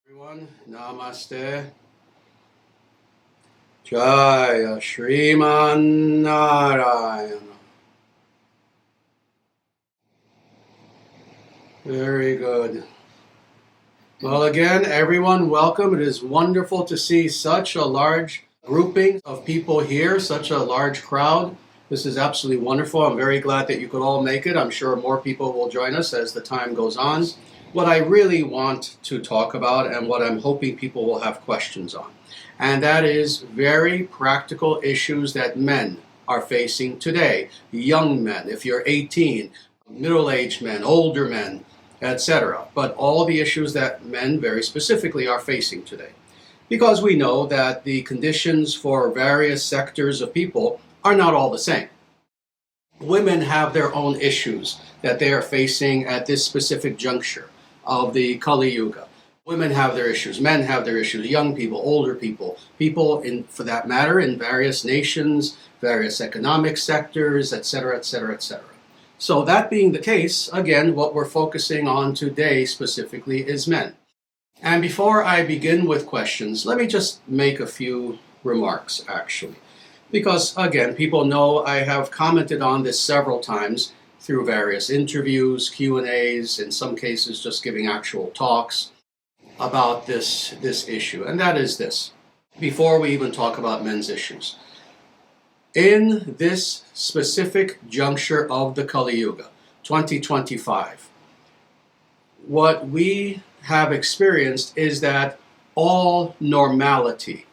Everyone, namaste. Jaya Shriman Narayana. Very good. Well, again, everyone, welcome. It is wonderful to see such a large grouping of people here, such a large crowd. This is absolutely wonderful. I'm very glad that you could all make it. I'm sure more people will join us as the time goes on. What I really want to talk about and what I'm hoping people will have questions on, and that is very practical issues that men are facing today. Young men, if you're 18, middle-aged men, older men, etc. But all the issues that men very specifically are facing today. Because we know that the conditions for various sectors of people are not all the same. Women have their own issues that they are facing at this specific juncture of the Kali Yuga. Women have their issues, men have their issues, young people, older people, for that matter, in various nations, various economic sectors, etc., etc., etc. So that being the case, again, what we're focusing on today specifically is men. And before I begin with questions, let me just make a few remarks, actually. Because, again, people know I have commented on this several times through various interviews, Q&As, in some cases just giving actual talks about this issue. And that is this, before we even talk about men's issues. In this specific juncture of the Kali Yuga, 2025, what we have experienced is that all normality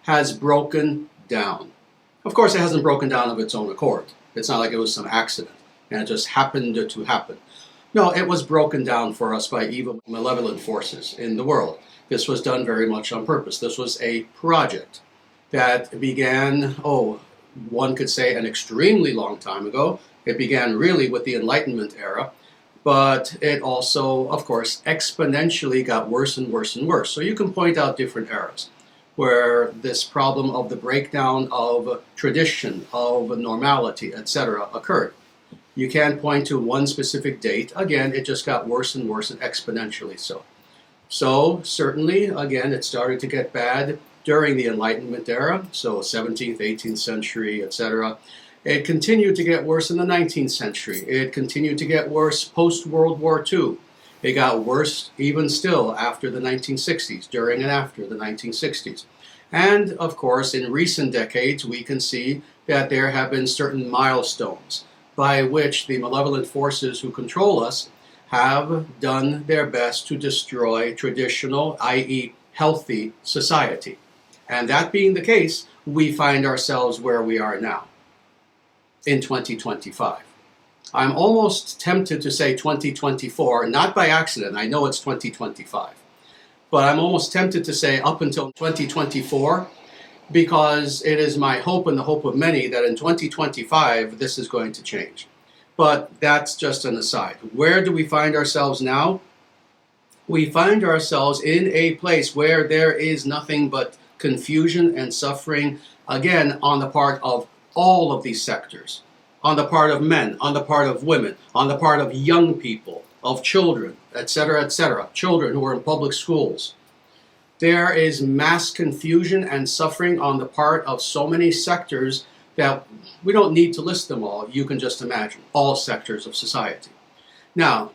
has broken down. Of course, it hasn't broken down of its own accord. It's not like it was some accident and it just happened to happen. No, it was broken down for us by evil, malevolent forces in the world. This was done very much on purpose. This was a project that began, one could say an extremely long time ago. It began really with the Enlightenment era, but it also, of course, exponentially got worse and worse and worse. So you can point out different eras where this problem of the breakdown of tradition, of normality, etc. occurred. You can't point to one specific date. Again, it just got worse and worse and exponentially so. So certainly, again, it started to get bad during the Enlightenment era, so 17th, 18th century, etc. It continued to get worse in the 19th century. It continued to get worse post-World War II. It got worse even still after the 1960s, during and after the 1960s. And, of course, in recent decades, we can see that there have been certain milestones by which the malevolent forces who control us have done their best to destroy traditional, i.e., healthy society. And that being the case, we find ourselves where we are now, in 2025. I'm almost tempted to say 2024, not by accident, I know it's 2025. But I'm almost tempted to say up until 2024, because it is my hope and the hope of many that in 2025 this is going to change. But that's just an aside. Where do we find ourselves now? We find ourselves in a place where there is nothing but confusion and suffering, again, on the part of all of these sectors. On the part of men, on the part of women, on the part of young people, of children, etc., etc., children who are in public schools. There is mass confusion and suffering on the part of so many sectors that we don't need to list them all. You can just imagine all sectors of society. Now,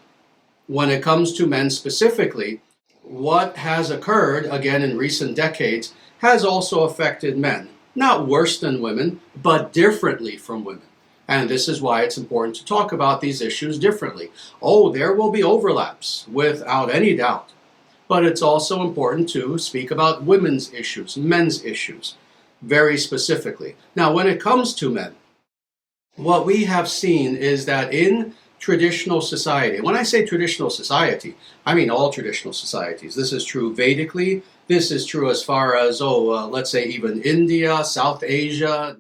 when it comes to men specifically, what has occurred, again, in recent decades, has also affected men. Not worse than women, but differently from women. And this is why it's important to talk about these issues differently. There will be overlaps, without any doubt. But it's also important to speak about women's issues, men's issues, very specifically. Now, when it comes to men, what we have seen is that in traditional society, when I say traditional society, I mean all traditional societies. This is true Vedically. This is true as far as, let's say even India, South Asia,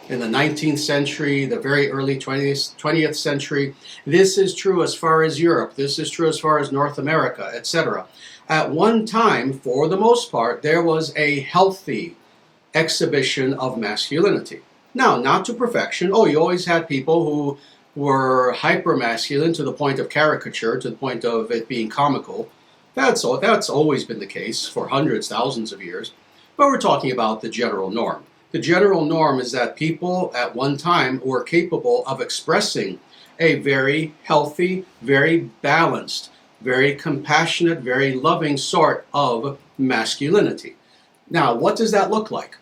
in the 19th century, the very early 20th century. This is true as far as Europe. This is true as far as North America, etc. At one time, for the most part, there was a healthy exhibition of masculinity. Now, not to perfection. You always had people who were hyper-masculine to the point of caricature, to the point of it being comical. That's always been the case for hundreds, thousands of years. But we're talking about the general norm. The general norm is that people at one time were capable of expressing a very healthy, very balanced, very compassionate, very loving sort of masculinity. Now, what does that look like?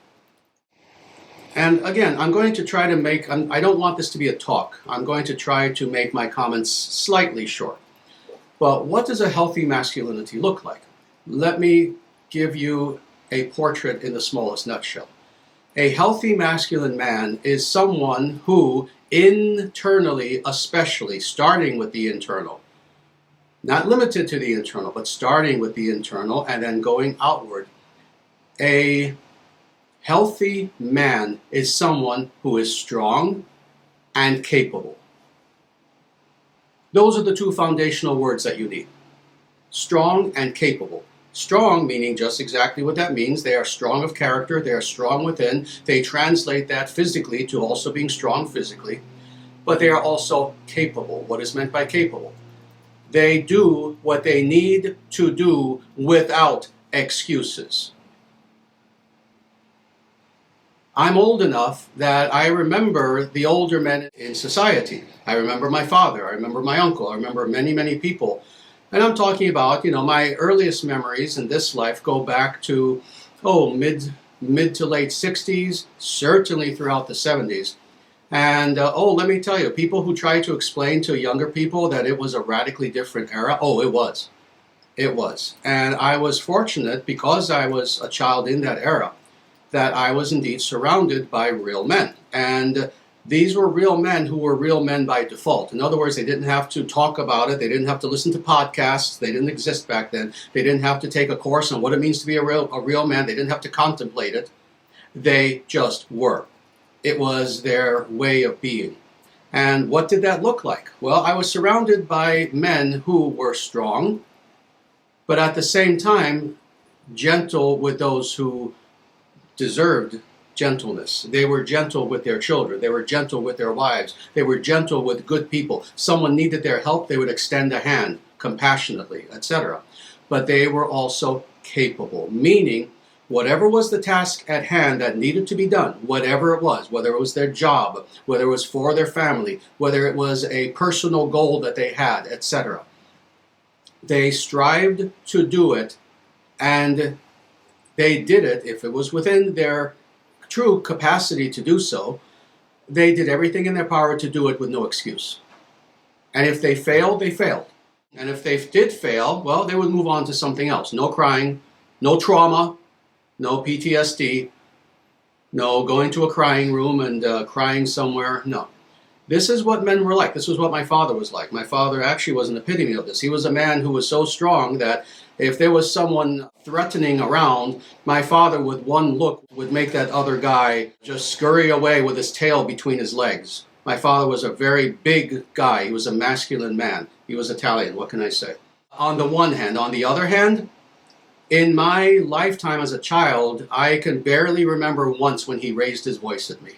And again, I'm going to try to make, I don't want this to be a talk. I'm going to try to make my comments slightly short. But what does a healthy masculinity look like? Let me give you a portrait in the smallest nutshell. A healthy masculine man is someone who internally, especially, starting with the internal, not limited to the internal, but starting with the internal and then going outward, a healthy man is someone who is strong and capable. Those are the two foundational words that you need. Strong and capable. Strong meaning just exactly what that means. They are strong of character. They are strong within. They translate that physically to also being strong physically. But they are also capable. What is meant by capable? They do what they need to do without excuses. I'm old enough that I remember the older men in society. I remember my father. I remember my uncle. I remember many, many people. And I'm talking about, my earliest memories in this life go back to, mid to late 60s, certainly throughout the 70s. And, let me tell you, people who try to explain to younger people that it was a radically different era, it was. It was. And I was fortunate, because I was a child in that era, that I was indeed surrounded by real men. And these were real men who were real men by default. In other words, they didn't have to talk about it. They didn't have to listen to podcasts. They didn't exist back then. They didn't have to take a course on what it means to be a real man. They didn't have to contemplate it. They just were. It was their way of being. And what did that look like? Well, I was surrounded by men who were strong, but at the same time, gentle with those who deserved gentleness. They were gentle with their children. They were gentle with their wives. They were gentle with good people. Someone needed their help, they would extend a hand compassionately, etc. But they were also capable, meaning whatever was the task at hand that needed to be done, whatever it was, whether it was their job, whether it was for their family, whether it was a personal goal that they had, etc. They strived to do it, and they did it, if it was within their true capacity to do so, they did everything in their power to do it with no excuse. And if they failed, they failed. And if they did fail, well, they would move on to something else. No crying, no trauma, no PTSD, no going to a crying room and crying somewhere, no. This is what men were like. This was what my father was like. My father actually was an epitome of this. He was a man who was so strong that if there was someone threatening around, my father with one look would make that other guy just scurry away with his tail between his legs. My father was a very big guy. He was a masculine man. He was Italian, what can I say? On the one hand. On the other hand, in my lifetime as a child, I can barely remember once when he raised his voice at me.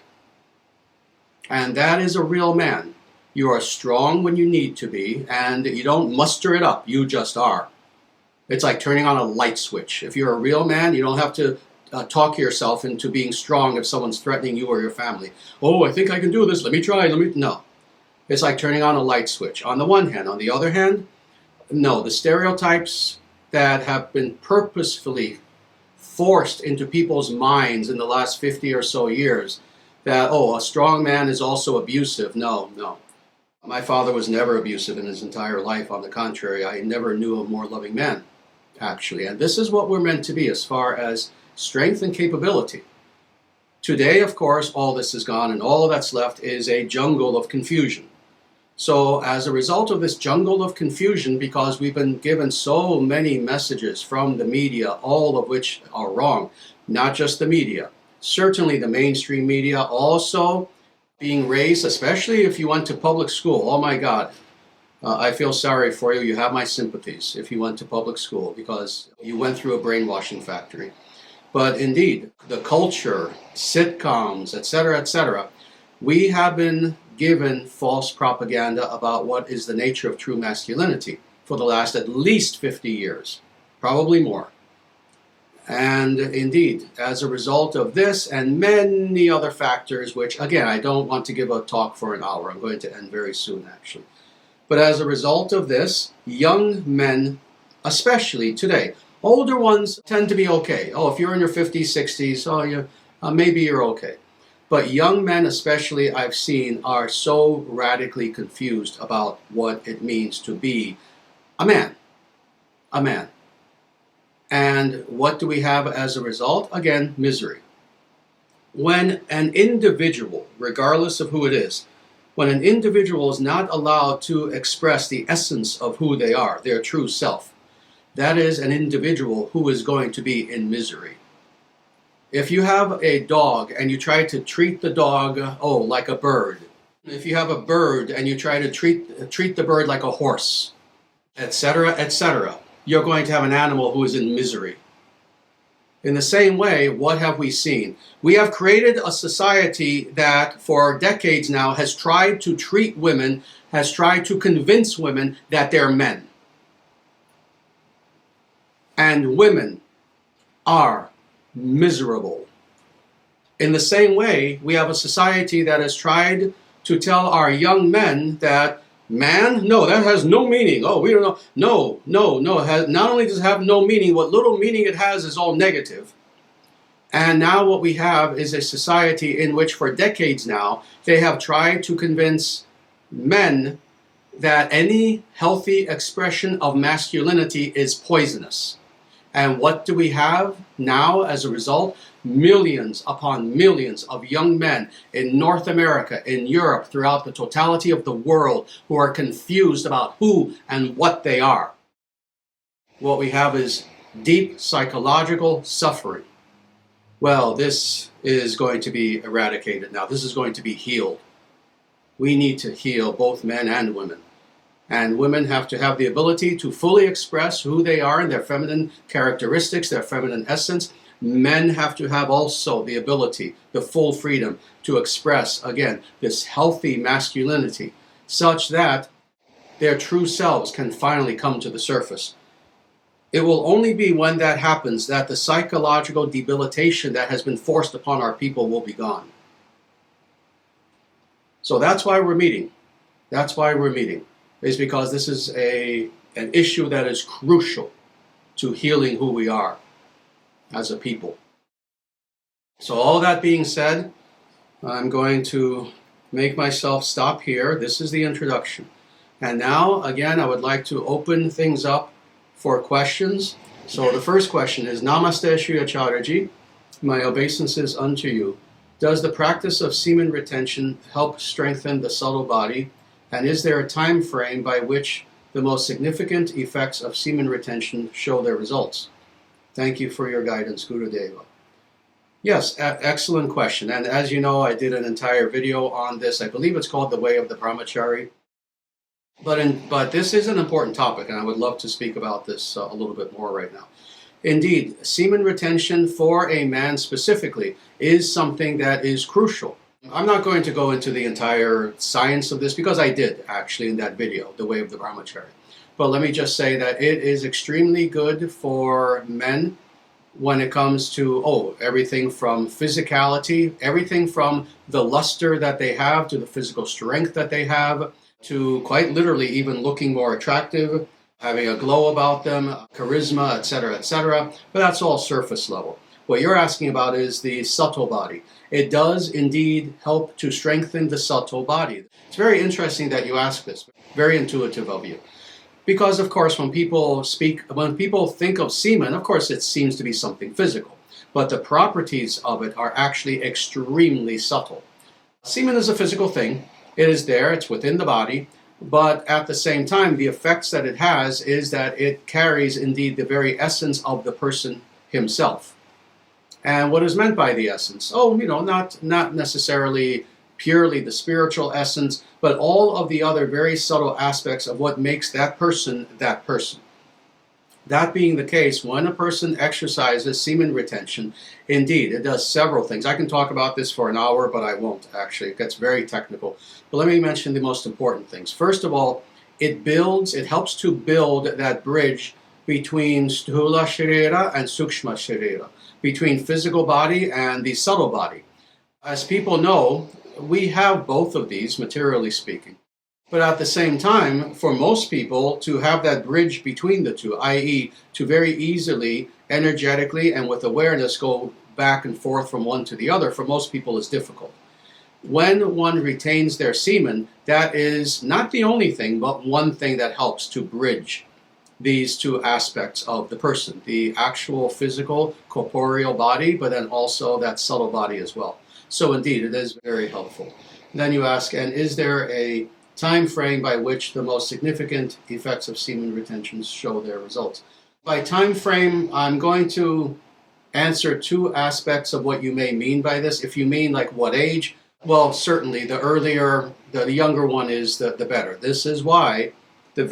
And that is a real man. You are strong when you need to be, and you don't muster it up. You just are. It's like turning on a light switch. If you're a real man, you don't have to talk yourself into being strong if someone's threatening you or your family. Oh, I think I can do this. Let me try. No. It's like turning on a light switch. On the one hand. On the other hand, no. The stereotypes that have been purposefully forced into people's minds in the last 50 or so years, that, a strong man is also abusive. No. My father was never abusive in his entire life. On the contrary, I never knew a more loving man, actually. And this is what we're meant to be as far as strength and capability. Today, of course, all this is gone, and all that's left is a jungle of confusion. So as a result of this jungle of confusion, because we've been given so many messages from the media, all of which are wrong, not just the media, certainly the mainstream media, also being raised, especially if you went to public school. Oh my God, I feel sorry for you. You have my sympathies if you went to public school because you went through a brainwashing factory. But indeed, the culture, sitcoms, etc., we have been given false propaganda about what is the nature of true masculinity for the last at least 50 years. probably more. And indeed, as a result of this and many other factors, which again, I don't want to give a talk for an hour. I'm going to end very soon, actually. But as a result of this, young men, especially today, older ones tend to be okay. Oh, if you're in your 50s, 60s, maybe you're okay. But young men especially, I've seen, are so radically confused about what it means to be a man. A man. And what do we have as a result? Again, misery. When an individual, regardless of who it is, when an individual is not allowed to express the essence of who they are, their true self, that is an individual who is going to be in misery. If you have a dog and you try to treat the dog, like a bird. If you have a bird and you try to treat the bird like a horse, etc., etc., you're going to have an animal who is in misery. In the same way, what have we seen? We have created a society that for decades now has tried to treat women, has tried to convince women that they're men. And women are miserable. In the same way, we have a society that has tried to tell our young men that man? No, that has no meaning. Oh, we don't know. No. It has, not only does it have no meaning, what little meaning it has is all negative. And now what we have is a society in which for decades now, they have tried to convince men that any healthy expression of masculinity is poisonous. And what do we have now as a result? Millions upon millions of young men in North America, in Europe, throughout the totality of the world who are confused about who and what they are. What we have is deep psychological suffering. Well, this is going to be eradicated now. This is going to be healed. We need to heal both men and women. And women have to have the ability to fully express who they are and their feminine characteristics, their feminine essence. Men have to have also the ability, the full freedom to express, again, this healthy masculinity, such that their true selves can finally come to the surface. It will only be when that happens that the psychological debilitation that has been forced upon our people will be gone. So that's why we're meeting. That's why we're meeting. Is because this is an issue that is crucial to healing who we are as a people. So all that being said, I'm going to make myself stop here. This is the introduction. And now, again, I would like to open things up for questions. So the first question is, Namaste Sri Acharyaji, my obeisances unto you. Does the practice of semen retention help strengthen the subtle body? And is there a time frame by which the most significant effects of semen retention show their results? Thank you for your guidance, Gurudeva. Yes, excellent question. And as you know, I did an entire video on this. I believe it's called The Way of the Brahmachari. But this is an important topic, and I would love to speak about this a little bit more right now. Indeed, semen retention for a man specifically is something that is crucial. I'm not going to go into the entire science of this because I did actually in that video, The Way of the Brahmachari. But let me just say that it is extremely good for men when it comes to everything from physicality, everything from the luster that they have to the physical strength that they have to quite literally even looking more attractive, having a glow about them, charisma, etc., etc. But that's all surface level. What you're asking about is the subtle body. It does indeed help to strengthen the subtle body. It's very interesting that you ask this. Very intuitive of you. Because, of course, when people think of semen, of course, it seems to be something physical. But the properties of it are actually extremely subtle. Semen is a physical thing. It is there. It's within the body. But at the same time, the effects that it has is that it carries indeed the very essence of the person himself. And what is meant by the essence? Not necessarily purely the spiritual essence, but all of the other very subtle aspects of what makes that person that person. That being the case, when a person exercises semen retention, indeed, it does several things. I can talk about this for an hour, but I won't actually. It gets very technical. But let me mention the most important things. First of all, it helps to build that bridge between sthula sharira and sukshma sharira, between physical body and the subtle body. As people know, we have both of these, materially speaking. But at the same time, for most people, to have that bridge between the two, i.e., to very easily, energetically, and with awareness go back and forth from one to the other, for most people is difficult. When one retains their semen, that is not the only thing, but one thing that helps to bridge these two aspects of the person, the actual physical, corporeal body, but then also that subtle body as well. So indeed, it is very helpful. Then you ask, and is there a time frame by which the most significant effects of semen retention show their results? By time frame, I'm going to answer two aspects of what you may mean by this. If you mean like what age, well, certainly the earlier, the younger one is, the better. This is why the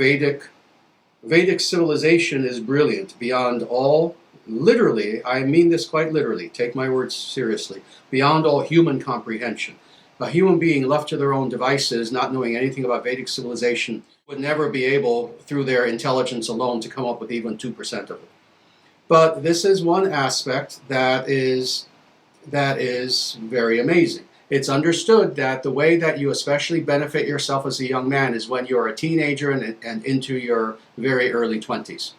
Vedic civilization is brilliant beyond all, literally, I mean this quite literally, take my words seriously, beyond all human comprehension. A human being left to their own devices, not knowing anything about Vedic civilization, would never be able, through their intelligence alone, to come up with even 2% of it. But this is one aspect that is very amazing. It's understood that the way that you especially benefit yourself as a young man is when you're a teenager and into your very early 20s.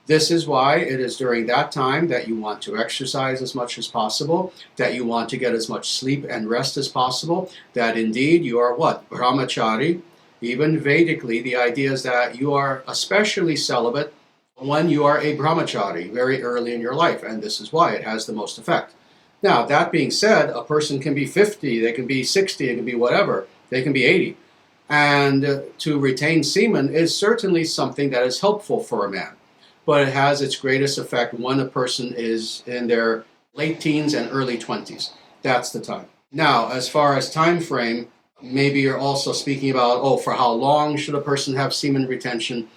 This is why it is during that time that you want to exercise as much as possible, that you want to get as much sleep and rest as possible, that indeed you are what? Brahmachari. Even Vedically, the idea is that you are especially celibate when you are a brahmachari very early in your life, and this is why it has the most effect. Now, that being said, a person can be 50, they can be 60, it can be whatever, they can be 80. And to retain semen is certainly something that is helpful for a man. But it has its greatest effect when a person is in their late teens and early 20s. That's the time. Now, as far as time frame, maybe you're also speaking about, for how long should a person have semen retention?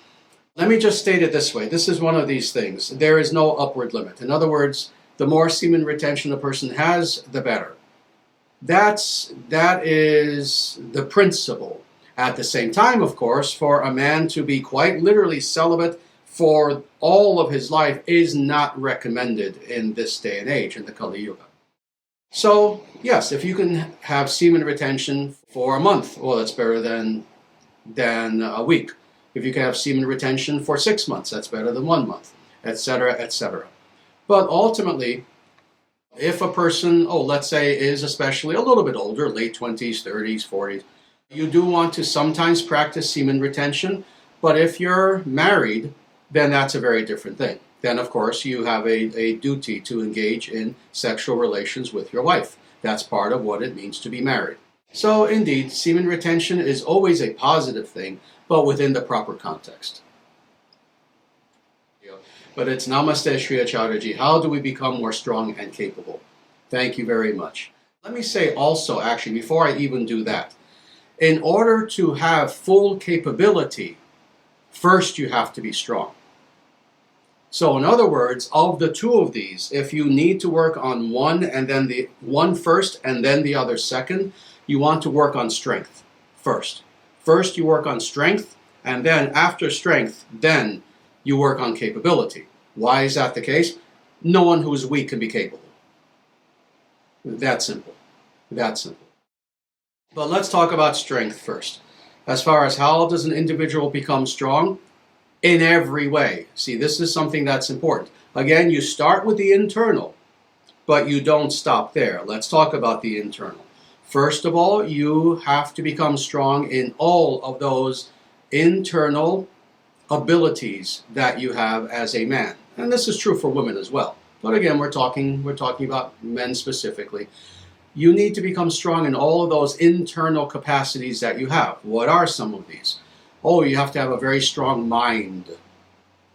Let me just state it this way. This is one of these things. There is no upward limit. In other words, the more semen retention a person has, the better. That is the principle. At the same time, of course, for a man to be quite literally celibate for all of his life is not recommended in this day and age, in the Kali Yuga. So, yes, if you can have semen retention for a month, well, that's better than a week. If you can have semen retention for 6 months, that's better than 1 month, etc., etc. But ultimately, if a person, let's say, is especially a little bit older, late 20s, 30s, 40s, you do want to sometimes practice semen retention, but if you're married, then that's a very different thing. Then, of course, you have a duty to engage in sexual relations with your wife. That's part of what it means to be married. So, indeed, semen retention is always a positive thing, but within the proper context. But it's Namaste, Sri Acharyaji. How do we become more strong and capable? Thank you very much. Let me say also, actually, before I even do that, in order to have full capability, first you have to be strong. So in other words, of the two of these, if you need to work on one and then the one first and then the other second, you want to work on strength first. First you work on strength, and then after strength, then you work on capability. Why is that the case? No one who is weak can be capable. That simple. That simple. But let's talk about strength first. As far as how does an individual become strong? In every way. See, this is something that's important. Again, you start with the internal, but you don't stop there. Let's talk about the internal. First of all, you have to become strong in all of those internal abilities that you have as a man. And this is true for women as well. But again, we're talking about men specifically. You need to become strong in all of those internal capacities that you have. What are some of these? You have to have a very strong mind.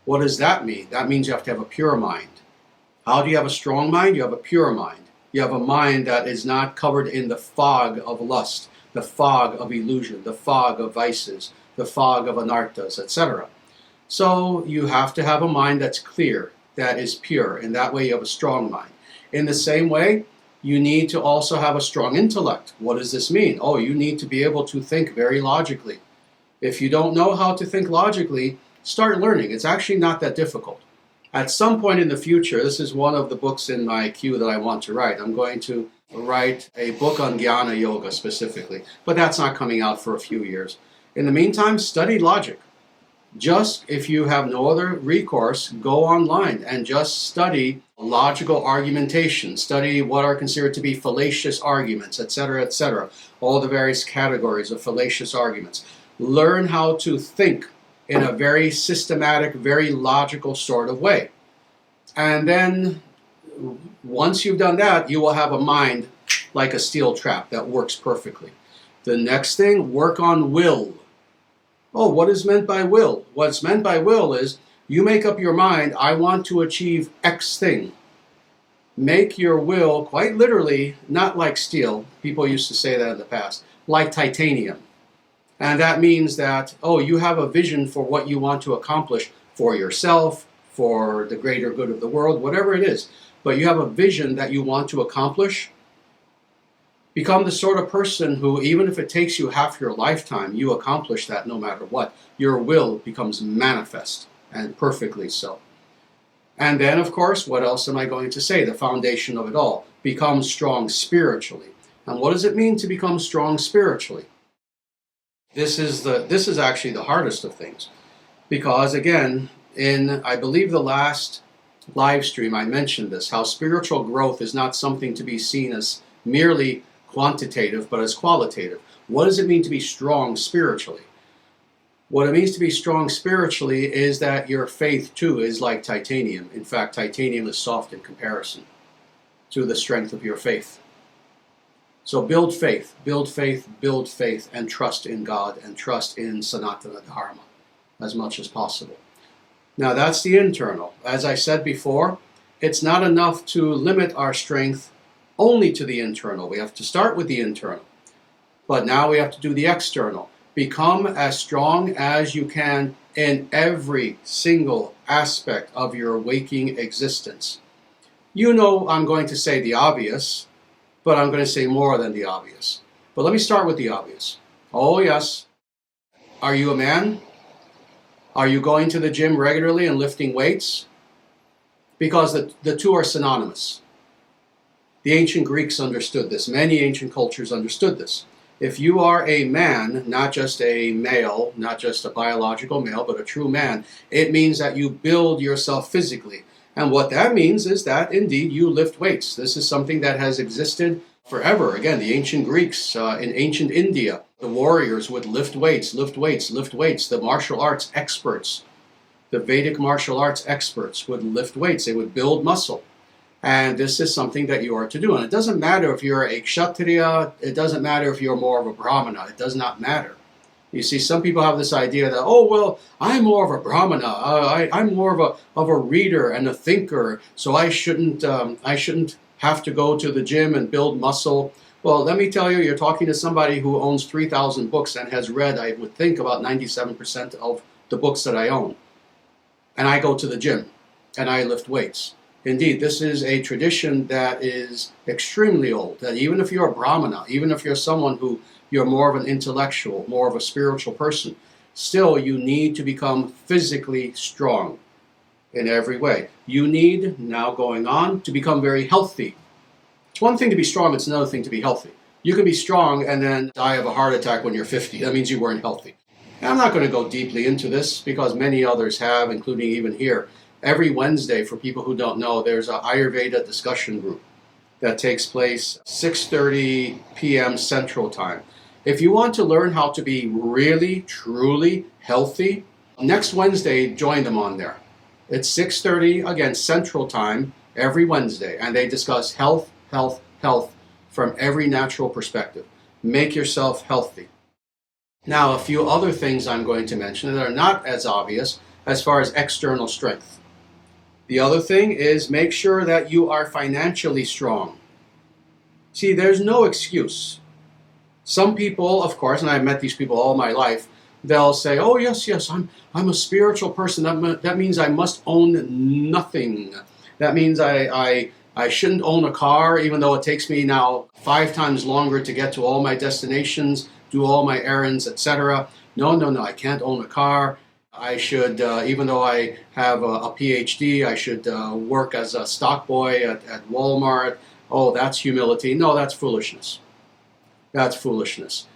What does that mean? That means you have to have a pure mind. How do you have a strong mind? You have a pure mind. You have a mind that is not covered in the fog of lust, the fog of illusion, the fog of vices, the fog of anarthas, etc. So you have to have a mind that's clear, that is pure, and that way you have a strong mind. In the same way, you need to also have a strong intellect. What does this mean? You need to be able to think very logically. If you don't know how to think logically, Start learning. It's actually not that difficult. At some point in the future, this is one of the books in my queue that I want to write. I'm going to write a book on Jnana Yoga specifically, but that's not coming out for a few years. In the meantime, study logic. Just if you have no other recourse, go online and just study logical argumentation, study what are considered to be fallacious arguments, etc., etc., all the various categories of fallacious arguments. Learn how to think in a very systematic, very logical sort of way. And then once you've done that, you will have a mind like a steel trap that works perfectly. The next thing, work on will. Oh, what is meant by will? What's meant by will is you make up your mind, I want to achieve X thing. Make your will, quite literally, not like steel. People used to say that in the past, like titanium. And that means that, oh, you have a vision for what you want to accomplish for yourself, for the greater good of the world, whatever it is. But you have a vision that you want to accomplish. Become the sort of person who, even if it takes you half your lifetime, you accomplish that no matter what. Your will becomes manifest, and perfectly so. And then, of course, what else am I going to say? The foundation of it all. Become strong spiritually. And what does it mean to become strong spiritually? This is actually the hardest of things. Because, again, in, I believe, the last live stream, I mentioned this, how spiritual growth is not something to be seen as merely quantitative, but as qualitative. What does it mean to be strong spiritually? What it means to be strong spiritually is that your faith, too, is like titanium. In fact, titanium is soft in comparison to the strength of your faith. So build faith, build faith, build faith, and trust in God, and trust in Sanatana Dharma as much as possible. Now, that's the internal. As I said before, it's not enough to limit our strength only to the internal. We have to start with the internal. But now we have to do the external. Become as strong as you can in every single aspect of your waking existence. You know I'm going to say the obvious, but I'm going to say more than the obvious. But let me start with the obvious. Oh yes. Are you a man? Are you going to the gym regularly and lifting weights? Because the two are synonymous. The ancient Greeks understood this. Many ancient cultures understood this. If you are a man, not just a male, not just a biological male, but a true man, it means that you build yourself physically. And what that means is that, indeed, you lift weights. This is something that has existed forever. Again, the ancient Greeks, in ancient India, the warriors would lift weights, lift weights, lift weights. The martial arts experts, the Vedic martial arts experts would lift weights. They would build muscle. And this is something that you are to do. And it doesn't matter if you're a kshatriya, it doesn't matter if you're more of a brahmana, it does not matter. You see, some people have this idea that, oh, well, I'm more of a brahmana, I'm more of a reader and a thinker, so I shouldn't have to go to the gym and build muscle. Well, let me tell you, you're talking to somebody who owns 3,000 books and has read, I would think, about 97% of the books that I own. And I go to the gym, and I lift weights. Indeed, this is a tradition that is extremely old, that even if you're a brahmana, even if you're someone who you're more of an intellectual, more of a spiritual person, still you need to become physically strong in every way. You need, now going on, to become very healthy. It's one thing to be strong, it's another thing to be healthy. You can be strong and then die of a heart attack when you're 50. That means you weren't healthy. And I'm not going to go deeply into this because many others have, including even here. Every Wednesday, for people who don't know, there's an Ayurveda discussion group that takes place 6:30 p.m. Central Time. If you want to learn how to be really, truly healthy, next Wednesday, join them on there. It's 6:30, again, Central Time, every Wednesday, and they discuss health, health, health from every natural perspective. Make yourself healthy. Now, a few other things I'm going to mention that are not as obvious as far as external strength. The other thing is make sure that you are financially strong. See, there's no excuse. Some people, of course, and I've met these people all my life, they'll say, oh, yes, I'm a spiritual person. That means I must own nothing. That means I shouldn't own a car, even though it takes me now 5 times longer to get to all my destinations, do all my errands, etc. No, I can't own a car. I should, even though I have a PhD, I should work as a stock boy at Walmart. Oh, that's humility. No, that's foolishness. That's foolishness.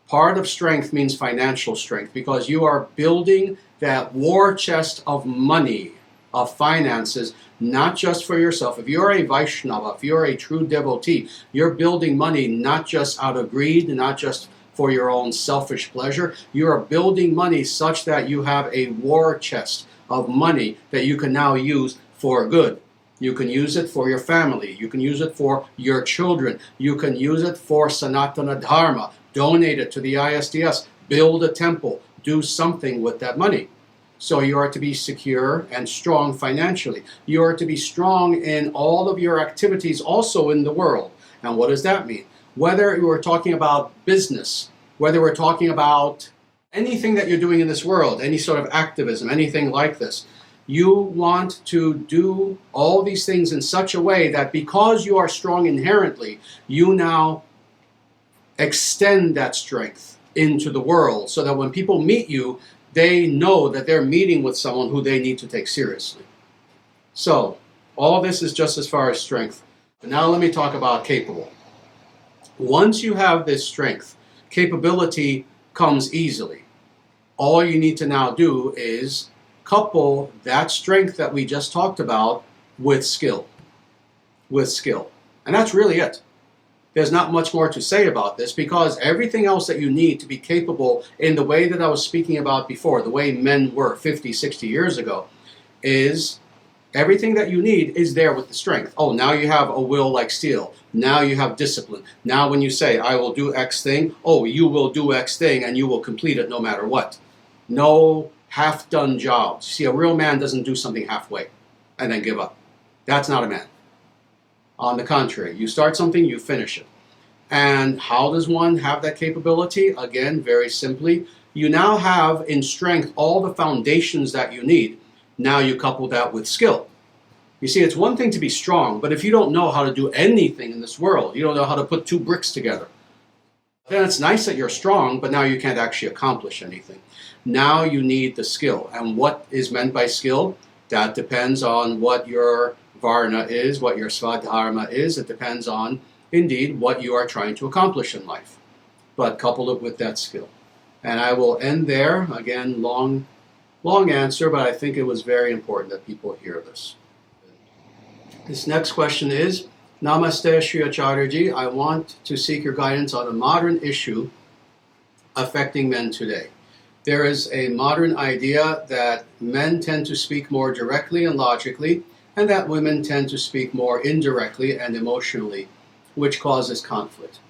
Part of strength means financial strength because you are building that war chest of money, of finances, not just for yourself. If you're a Vaishnava, if you're a true devotee, you're building money not just out of greed, not just for your own selfish pleasure. You are building money such that you have a war chest of money that you can now use for good. You can use it for your family. You can use it for your children. You can use it for Sanatana Dharma. Donate it to the ISDS. Build a temple. Do something with that money. So you are to be secure and strong financially. You are to be strong in all of your activities also in the world. And what does that mean? Whether we're talking about business, whether we're talking about anything that you're doing in this world, any sort of activism, anything like this, you want to do all these things in such a way that because you are strong inherently, you now extend that strength into the world so that when people meet you, they know that they're meeting with someone who they need to take seriously. So, all this is just as far as strength. But now let me talk about capable. Once you have this strength, capability comes easily. All you need to now do is couple that strength that we just talked about with skill. With skill. And that's really it. There's not much more to say about this because everything else that you need to be capable in the way that I was speaking about before, the way men were 50, 60 years ago, is everything that you need is there with the strength. Oh, now you have a will like steel. Now you have discipline. Now when you say, I will do X thing, oh, you will do X thing and you will complete it no matter what. No half-done jobs. See, a real man doesn't do something halfway and then give up. That's not a man. On the contrary, you start something, you finish it. And how does one have that capability? Again, very simply, you now have in strength all the foundations that you need. Now you couple that with skill. You see, it's one thing to be strong, but if you don't know how to do anything in this world, you don't know how to put two bricks together, then it's nice that you're strong, but now you can't actually accomplish anything. Now you need the skill. And what is meant by skill? That depends on what your Varna is, what your Svadharma is. It depends on, indeed, what you are trying to accomplish in life. But couple it with that skill. And I will end there. Again, long answer, but I think it was very important that people hear this. This next question is, Namaste, Sri Acharyaji. I want to seek your guidance on a modern issue affecting men today. There is a modern idea that men tend to speak more directly and logically, and that women tend to speak more indirectly and emotionally, which causes conflict.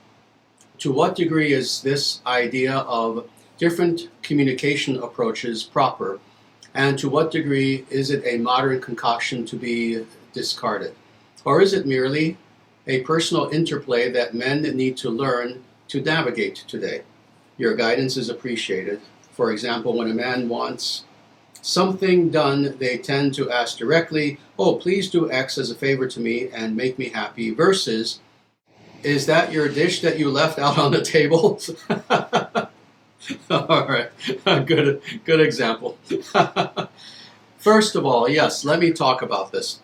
To what degree is this idea of different communication approaches proper, and to what degree is it a modern concoction to be discarded? Or is it merely a personal interplay that men need to learn to navigate today? Your guidance is appreciated. For example, when a man wants something done, they tend to ask directly, oh, please do X as a favor to me and make me happy, versus, is that your dish that you left out on the table? All right, good example. First of all, yes, let me talk about this.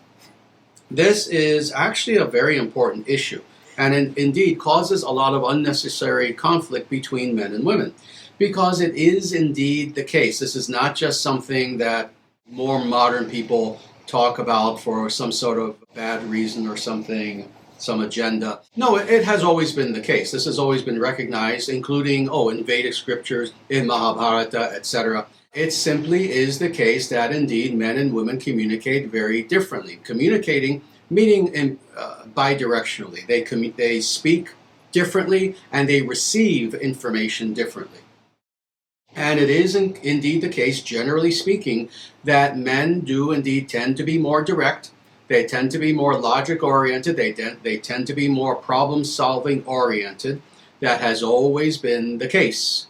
This is actually a very important issue, and indeed causes a lot of unnecessary conflict between men and women. Because it is indeed the case. This is not just something that more modern people talk about for some sort of bad reason or something, some agenda. No, it has always been the case. This has always been recognized, including, in Vedic scriptures, in Mahabharata, etc. It simply is the case that indeed men and women communicate very differently. Communicating, meaning bidirectionally. They speak differently and they receive information differently. And it is indeed the case, generally speaking, that men do indeed tend to be more direct. They tend to be more logic-oriented. They tend to be more problem-solving oriented. That has always been the case.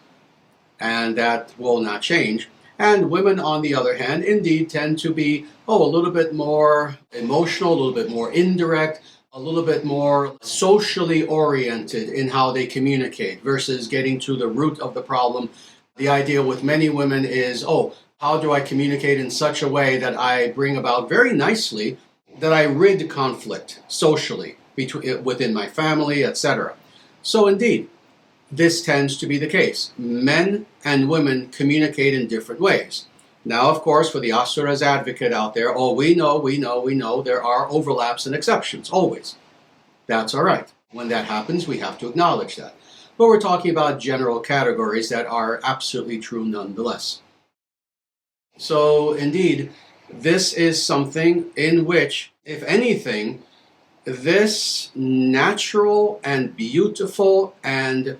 And that will not change. And women, on the other hand, indeed tend to be, a little bit more emotional, a little bit more indirect, a little bit more socially oriented in how they communicate versus getting to the root of the problem. The idea with many women is, How do I communicate in such a way that I bring about very nicely, that I rid conflict socially within my family, etc. So indeed, this tends to be the case. Men and women communicate in different ways. Now, of course, for the Asura's advocate out there, oh, we know, there are overlaps and exceptions, always. That's all right. When that happens, we have to acknowledge that. But we're talking about general categories that are absolutely true nonetheless. So, indeed, this is something in which, if anything, this natural and beautiful and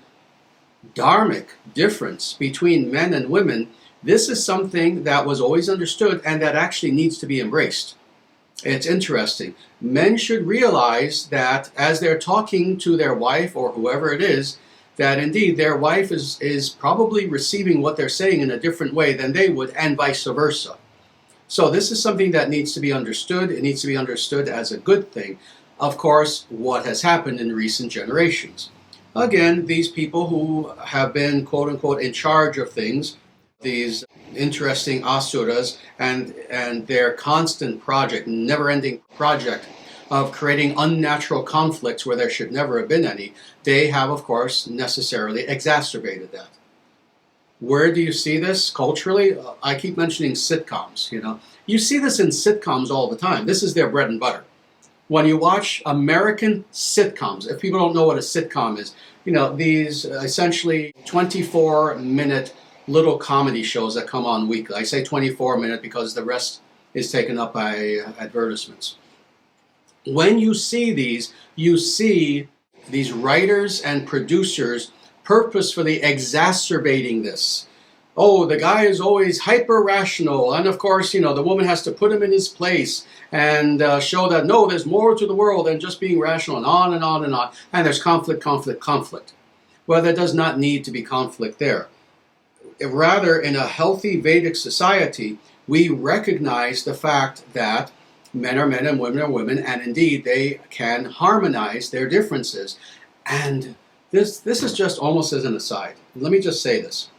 dharmic difference between men and women, this is something that was always understood and that actually needs to be embraced. It's interesting. Men should realize that as they're talking to their wife or whoever it is, that indeed their wife is probably receiving what they're saying in a different way than they would, and vice versa. So this is something that needs to be understood. It needs to be understood as a good thing. Of course, what has happened in recent generations. Again, these people who have been, quote unquote, in charge of things, these interesting asuras, and their constant project, never-ending project of creating unnatural conflicts where there should never have been any, they have, of course, necessarily exacerbated that. Where do you see this culturally? I keep mentioning sitcoms, You see this in sitcoms all the time. This is their bread and butter. When you watch American sitcoms, if people don't know what a sitcom is, these essentially 24-minute little comedy shows that come on weekly. I say 24-minute because the rest is taken up by advertisements. When you see these writers and producers purposefully exacerbating this. Oh, the guy is always hyper-rational, and of course, the woman has to put him in his place and show that, no, there's more to the world than just being rational, and on and on and on. And there's conflict. Well, there does not need to be conflict there. Rather, in a healthy Vedic society, we recognize the fact that men are men and women are women, and indeed they can harmonize their differences. And this is just almost as an aside. Let me just say this.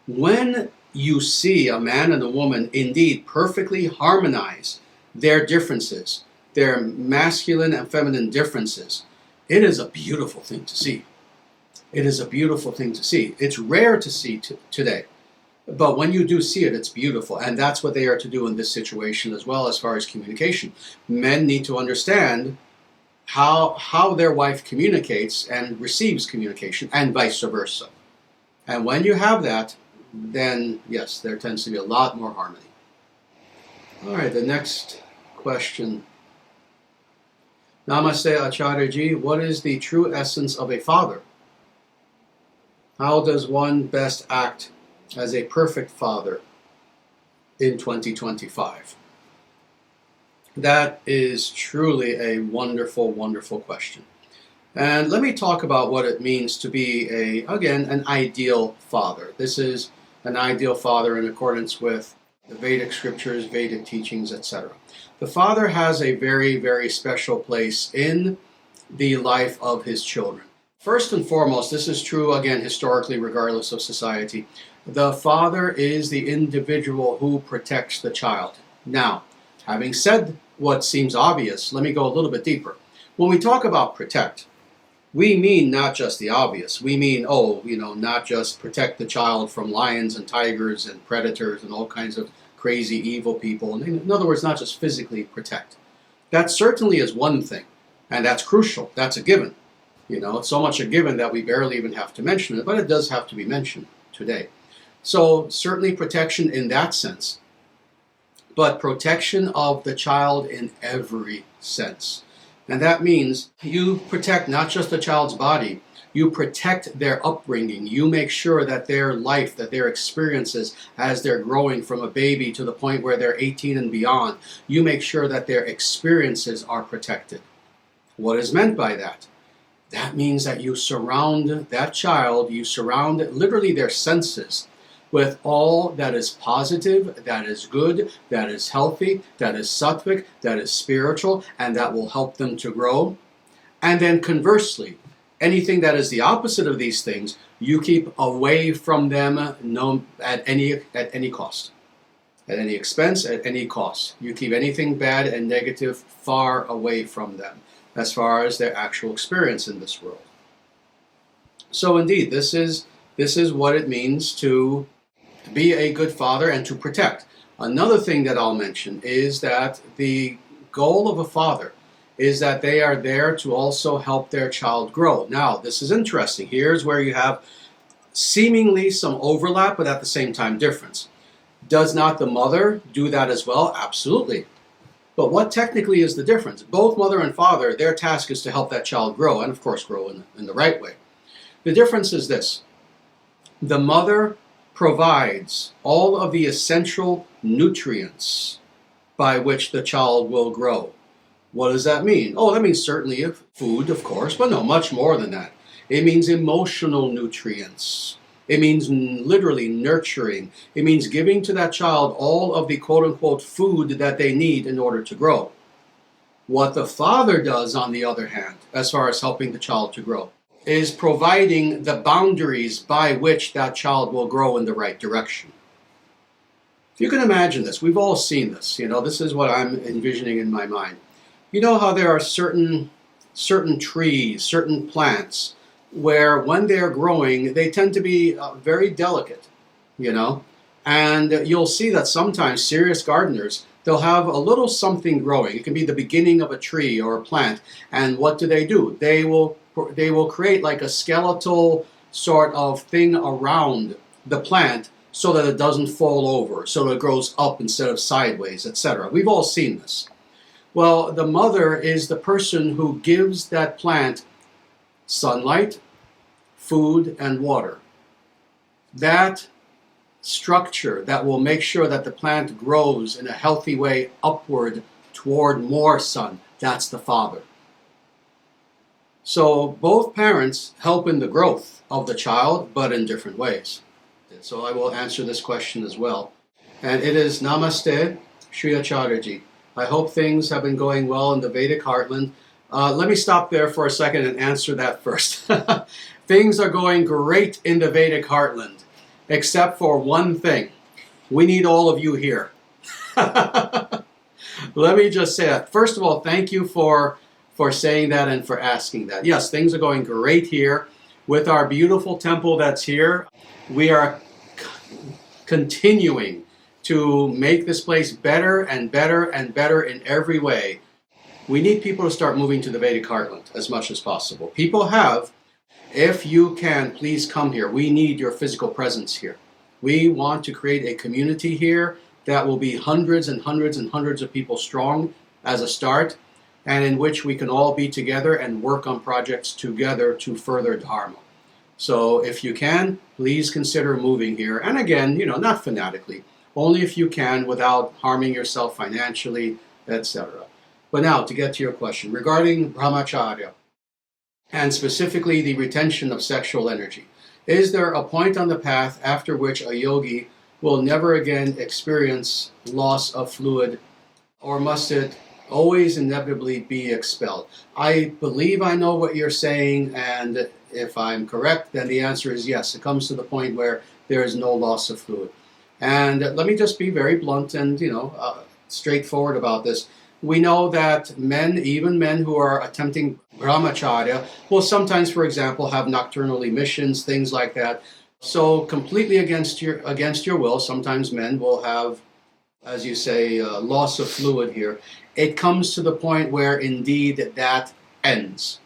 When you see a man and a woman indeed perfectly harmonize their differences, their masculine and feminine differences, it is a beautiful thing to see. It is a beautiful thing to see. It's rare to see today. But when you do see it, it's beautiful. And that's what they are to do in this situation as well, as far as communication. Men need to understand how their wife communicates and receives communication, and vice versa. And when you have that, then yes, there tends to be a lot more harmony. All right, the next question. Namaste Acharyaji, what is the true essence of a father? How does one best act as a perfect father in 2025? That is truly a wonderful, wonderful question. And let me talk about what it means to be an ideal father. This is an ideal father in accordance with the Vedic scriptures, Vedic teachings, etc. The father has a very, very special place in the life of his children. First and foremost, this is true, again, historically, regardless of society. The father is the individual who protects the child. Now, having said what seems obvious, let me go a little bit deeper. When we talk about protect, we mean not just the obvious. We mean, not just protect the child from lions and tigers and predators and all kinds of crazy, evil people. In other words, not just physically protect. That certainly is one thing, and that's crucial. That's a given. It's so much a given that we barely even have to mention it, but it does have to be mentioned today. So certainly protection in that sense, but protection of the child in every sense. And that means you protect not just the child's body, you protect their upbringing. You make sure that their life, that their experiences as they're growing from a baby to the point where they're 18 and beyond, you make sure that their experiences are protected. What is meant by that? That means that you surround that child, you surround literally their senses with all that is positive, that is good, that is healthy, that is sattvic, that is spiritual, and that will help them to grow. And then conversely, anything that is the opposite of these things, you keep away from them at any cost. at any expense, at any cost. You keep anything bad and negative far away from them, as far as their actual experience in this world. So indeed, this is what it means to be a good father and to protect. Another thing that I'll mention is that the goal of a father is that they are there to also help their child grow. Now, this is interesting. Here's where you have seemingly some overlap, but at the same time difference. Does not the mother do that as well? Absolutely. But what technically is the difference? Both mother and father, their task is to help that child grow, and of course grow in the right way. The difference is this. The mother provides all of the essential nutrients by which the child will grow. What does that mean? Oh, that means certainly food, of course, but no, much more than that. It means emotional nutrients. It means literally nurturing. It means giving to that child all of the quote-unquote food that they need in order to grow. What the father does, on the other hand, as far as helping the child to grow, is providing the boundaries by which that child will grow in the right direction. If you can imagine this, we've all seen this. This is what I'm envisioning in my mind. You know how there are certain trees, certain plants, where when they're growing, they tend to be very delicate, and you'll see that sometimes serious gardeners, they'll have a little something growing. It can be the beginning of a tree or a plant, and what do? They will create like a skeletal sort of thing around the plant so that it doesn't fall over, so that it grows up instead of sideways, etc. We've all seen this. Well, the mother is the person who gives that plant sunlight, food, and water. That structure that will make sure that the plant grows in a healthy way upward toward more sun, that's the father. So both parents help in the growth of the child, but in different ways. So I will answer this question as well. And it is Namaste, Sri Acharyaji. I hope things have been going well in the Vedic heartland. Let me stop there for a second and answer that first. Things are going great in the Vedic heartland, except for one thing. We need all of you here. Let me just say that. First of all, thank you for saying that and for asking that. Yes, things are going great here. With our beautiful temple that's here, we are continuing to make this place better and better and better in every way. We need people to start moving to the Vedic heartland as much as possible. People have. If you can, please come here. We need your physical presence here. We want to create a community here that will be hundreds and hundreds and hundreds of people strong as a start, and in which we can all be together and work on projects together to further Dharma. So if you can, please consider moving here. And again, not fanatically, only if you can without harming yourself financially, etc. But now, to get to your question, regarding brahmacharya, and specifically the retention of sexual energy, is there a point on the path after which a yogi will never again experience loss of fluid, or must it always inevitably be expelled? I believe I know what you're saying, and if I'm correct, then the answer is yes. It comes to the point where there is no loss of fluid. And let me just be very blunt and straightforward about this. We know that men, even men who are attempting brahmacharya, will sometimes, for example, have nocturnal emissions, things like that. So completely against your will, sometimes men will have, as you say, loss of fluid here. It comes to the point where indeed that ends.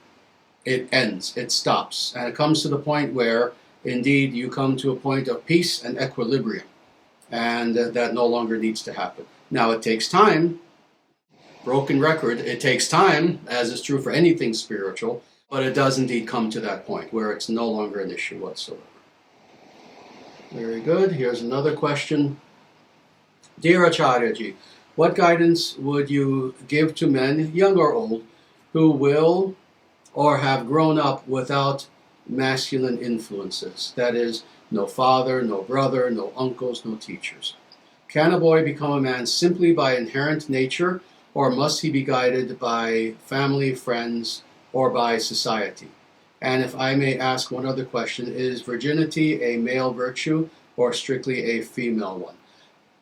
It ends. It stops. And it comes to the point where indeed you come to a point of peace and equilibrium. And that no longer needs to happen. Now it takes time. Broken record, it takes time, as is true for anything spiritual, but it does indeed come to that point where it's no longer an issue whatsoever. Very good. Here's another question. Dear Acharyaji, what guidance would you give to men, young or old, who will or have grown up without masculine influences? That is, no father, no brother, no uncles, no teachers. Can a boy become a man simply by inherent nature, or must he be guided by family, friends, or by society? And if I may ask one other question, is virginity a male virtue or strictly a female one?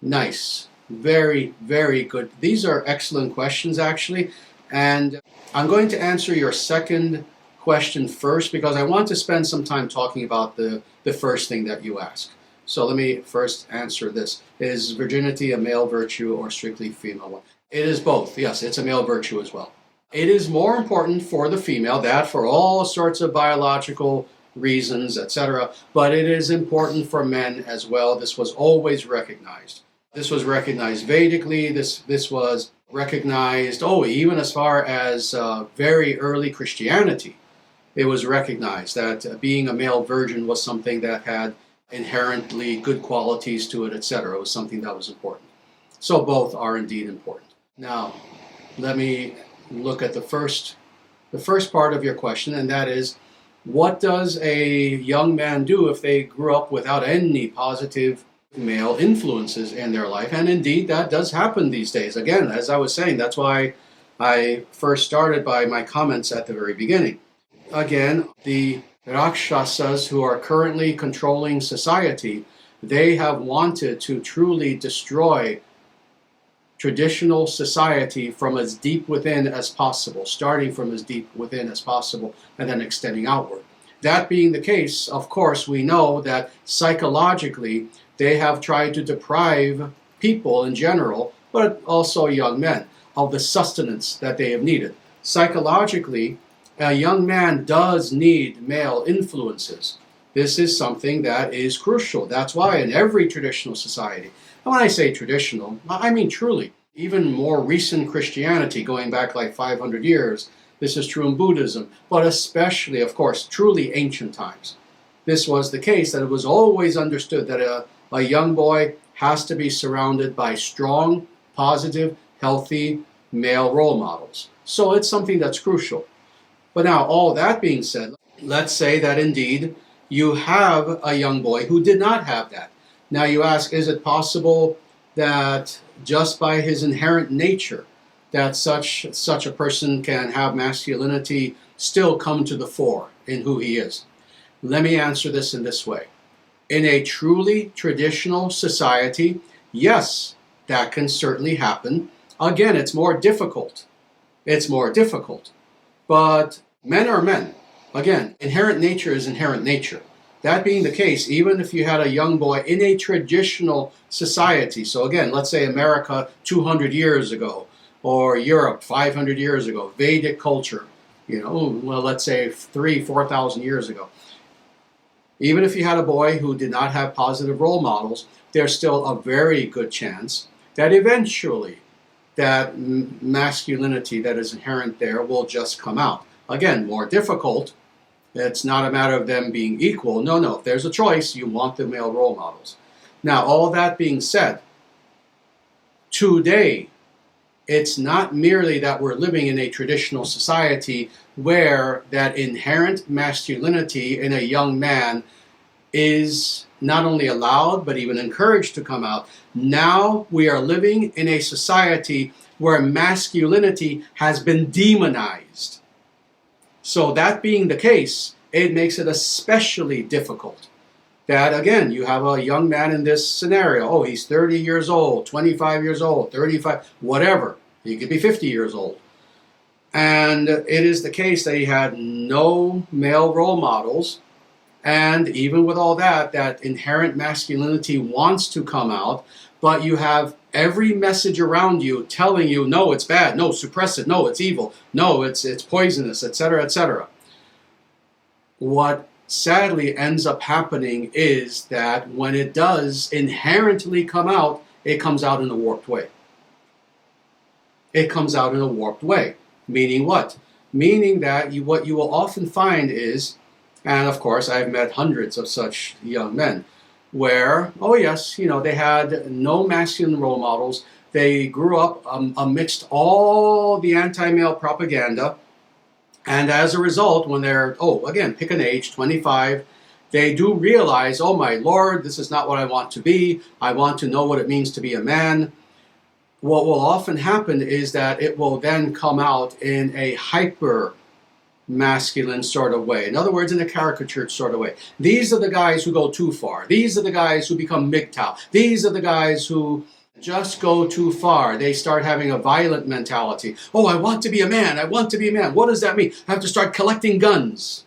Nice. Very, very good. These are excellent questions, actually. And I'm going to answer your second question first because I want to spend some time talking about the first thing that you asked. So let me first answer this. Is virginity a male virtue or strictly female one? It is both. Yes, it's a male virtue as well. It is more important for the female, that for all sorts of biological reasons, etc., but it is important for men as well. This was always recognized. This was recognized Vedically. This was recognized, even as far as very early Christianity. It was recognized that being a male virgin was something that had inherently good qualities to it, etc. It was something that was important. So both are indeed important. Now, let me look at the first part of your question, and that is, what does a young man do if they grew up without any positive male influences in their life? And indeed, that does happen these days. Again, as I was saying, that's why I first started by my comments at the very beginning. Again, the Rakshasas who are currently controlling society, they have wanted to truly destroy traditional society from as deep within as possible, starting from as deep within as possible, and then extending outward. That being the case, of course, we know that psychologically they have tried to deprive people in general, but also young men, of the sustenance that they have needed. Psychologically, a young man does need male influences. This is something that is crucial. That's why in every traditional society, and when I say traditional, I mean truly, even more recent Christianity, going back like 500 years, this is true in Buddhism, but especially, of course, truly ancient times. This was the case, that it was always understood that a young boy has to be surrounded by strong, positive, healthy male role models. So it's something that's crucial. But now, all that being said, let's say that indeed you have a young boy who did not have that. Now you ask, is it possible that just by his inherent nature, that such a person can have masculinity still come to the fore in who he is? Let me answer this in this way. In a truly traditional society, yes, that can certainly happen. Again, it's more difficult. It's more difficult. But men are men. Again, inherent nature is inherent nature. That being the case, even if you had a young boy in a traditional society, so again, let's say America 200 years ago, or Europe 500 years ago, Vedic culture, let's say 4,000 years ago. Even if you had a boy who did not have positive role models, there's still a very good chance that eventually that masculinity that is inherent there will just come out. Again, more difficult. It's not a matter of them being equal. No. If there's a choice, you want the male role models. Now, all that being said, today, it's not merely that we're living in a traditional society where that inherent masculinity in a young man is not only allowed, but even encouraged to come out. Now we are living in a society where masculinity has been demonized. So that being the case, it makes it especially difficult. That again, you have a young man in this scenario. He's 30 years old, 25 years old, 35, whatever. He could be 50 years old. And it is the case that he had no male role models. And even with all that, that inherent masculinity wants to come out, but you have every message around you telling you, no, it's bad, no, suppress it, no, it's evil, no, it's poisonous, etc., etc. What sadly ends up happening is that when it does inherently come out, it comes out in a warped way. It comes out in a warped way. Meaning what? Meaning that what you will often find is, and of course I've met hundreds of such young men, where, they had no masculine role models. They grew up amidst all the anti-male propaganda. And as a result, when they're, again, pick an age, 25, they do realize, oh my Lord, this is not what I want to be. I want to know what it means to be a man. What will often happen is that it will then come out in a hyper masculine sort of way. In other words, in a caricatured sort of way. These are the guys who go too far. These are the guys who become MGTOW. These are the guys who just go too far. They start having a violent mentality. Oh, I want to be a man. I want to be a man. What does that mean? I have to start collecting guns.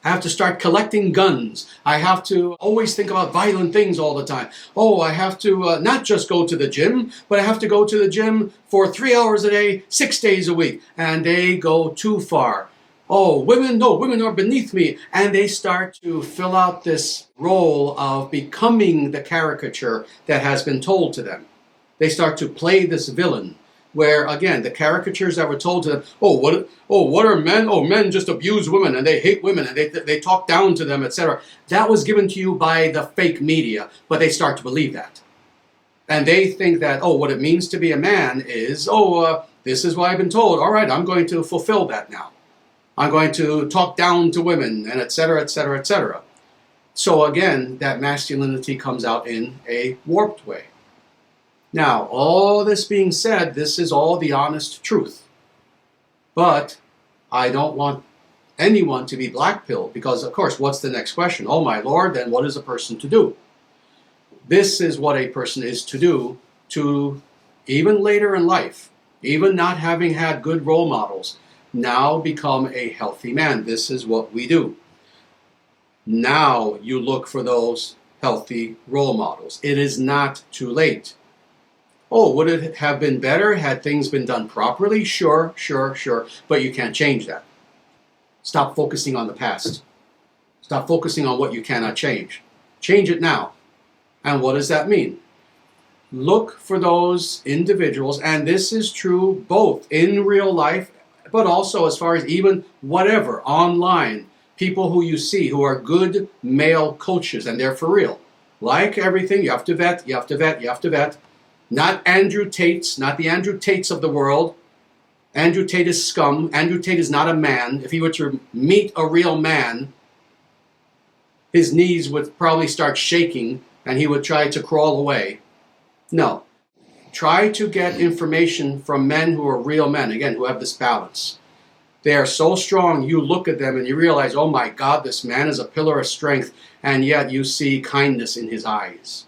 I have to start collecting guns. I have to always think about violent things all the time. Oh, I have to not just go to the gym, but I have to go to the gym for 3 hours a day, 6 days a week. And they go too far. Oh, women, no, women are beneath me. And they start to fill out this role of becoming the caricature that has been told to them. They start to play this villain, where, again, the caricatures that were told to them, what are men? Oh, men just abuse women, and they hate women, and they talk down to them, etc. That was given to you by the fake media, but they start to believe that. And they think that, oh, what it means to be a man is, this is what I've been told. All right, I'm going to fulfill that now. I'm going to talk down to women, and etc., etc., etc. So again, that masculinity comes out in a warped way. Now, all this being said, this is all the honest truth. But I don't want anyone to be blackpilled, because, of course, what's the next question? Oh, my Lord, then what is a person to do? This is what a person is to do to, even later in life, even not having had good role models, now become a healthy man. This is what we do. Now you look for those healthy role models. It is not too late. Oh, would it have been better had things been done properly? Sure. But you can't change that. Stop focusing on the past. Stop focusing on what you cannot change. Change it now. And what does that mean? Look for those individuals, and this is true both in real life, but also as far as even whatever, online, people who you see who are good male coaches, and they're for real. Like everything, you have to vet, you have to vet, you have to vet. Not Andrew Tates, not the Andrew Tates of the world. Andrew Tate is scum. Andrew Tate is not a man. If he were to meet a real man, his knees would probably start shaking and he would try to crawl away. No. Try to get information from men who are real men, again, who have this balance. They are so strong, you look at them and you realize, oh my God, this man is a pillar of strength, and yet you see kindness in his eyes.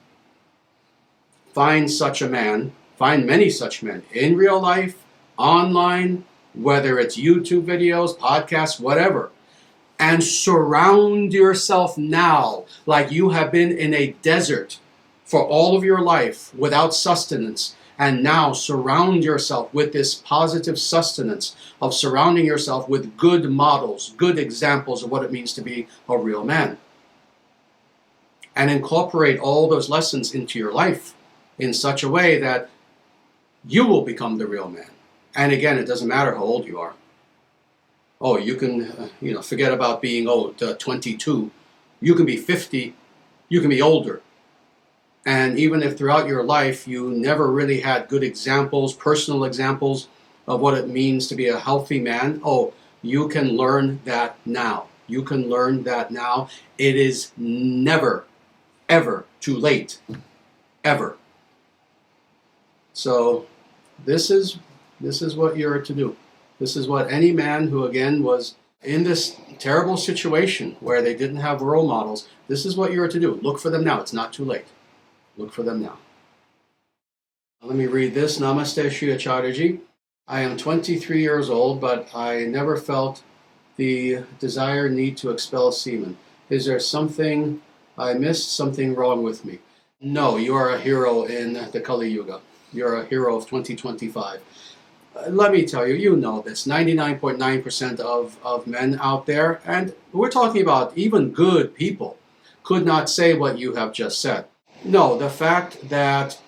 Find such a man, find many such men in real life, online, whether it's YouTube videos, podcasts, whatever, and surround yourself now like you have been in a desert for all of your life without sustenance, and now surround yourself with this positive sustenance of surrounding yourself with good models, good examples of what it means to be a real man. And incorporate all those lessons into your life in such a way that you will become the real man. And again, it doesn't matter how old you are. Oh, you can, forget about being old, 22. You can be 50. You can be older. And even if throughout your life you never really had good examples, personal examples of what it means to be a healthy man, you can learn that now. You can learn that now. It is never, ever too late. Ever. So this is what you're to do. This is what any man who, again, was in this terrible situation where they didn't have role models, this is what you're to do. Look for them now. It's not too late. Look for them now. Let me read this. Namaste, Sri Acharyaji. I am 23 years old, but I never felt the desire, need to expel semen. Is there something I missed, something wrong with me? No, you are a hero in the Kali Yuga. You're a hero of 2025. Let me tell you, you know this, 99.9% of men out there, and we're talking about even good people, could not say what you have just said. No, the fact that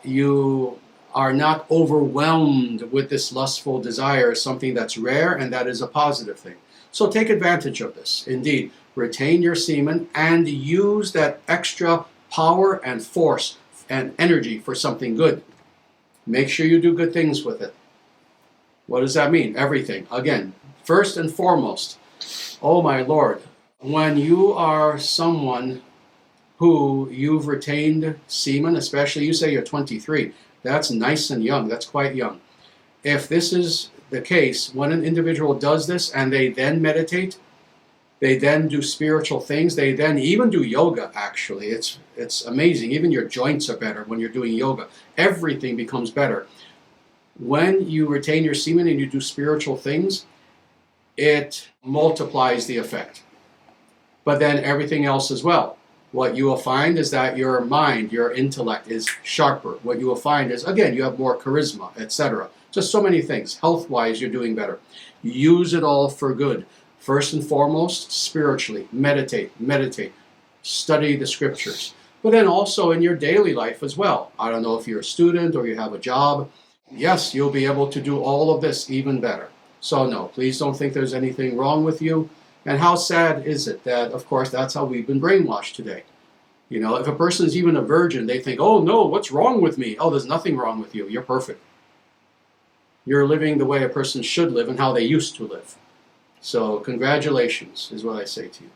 you are not overwhelmed with this lustful desire is something that's rare, and that is a positive thing. So take advantage of this. Indeed, retain your semen and use that extra power and force and energy for something good. Make sure you do good things with it. What does that mean? Everything. Again, first and foremost, oh my Lord, when you are someone who you've retained semen, especially you say you're 23, that's nice and young, that's quite young. If this is the case, when an individual does this and they then meditate, They then do spiritual things. They then even do yoga, actually. It's amazing. Even your joints are better when you're doing yoga. Everything becomes better. When you retain your semen and you do spiritual things, it multiplies the effect. But then everything else as well. What you will find is that your mind, your intellect is sharper. What you will find is, again, you have more charisma, etc. Just so many things. Health-wise, you're doing better. Use it all for good. First and foremost, spiritually. Meditate. Study the scriptures. But then also in your daily life as well. I don't know if you're a student or you have a job. Yes, you'll be able to do all of this even better. So no, please don't think there's anything wrong with you. And how sad is it that, of course, that's how we've been brainwashed today. You know, if a person's even a virgin, they think, oh no, what's wrong with me? Oh, there's nothing wrong with you. You're perfect. You're living the way a person should live and how they used to live. So congratulations is what I say to you.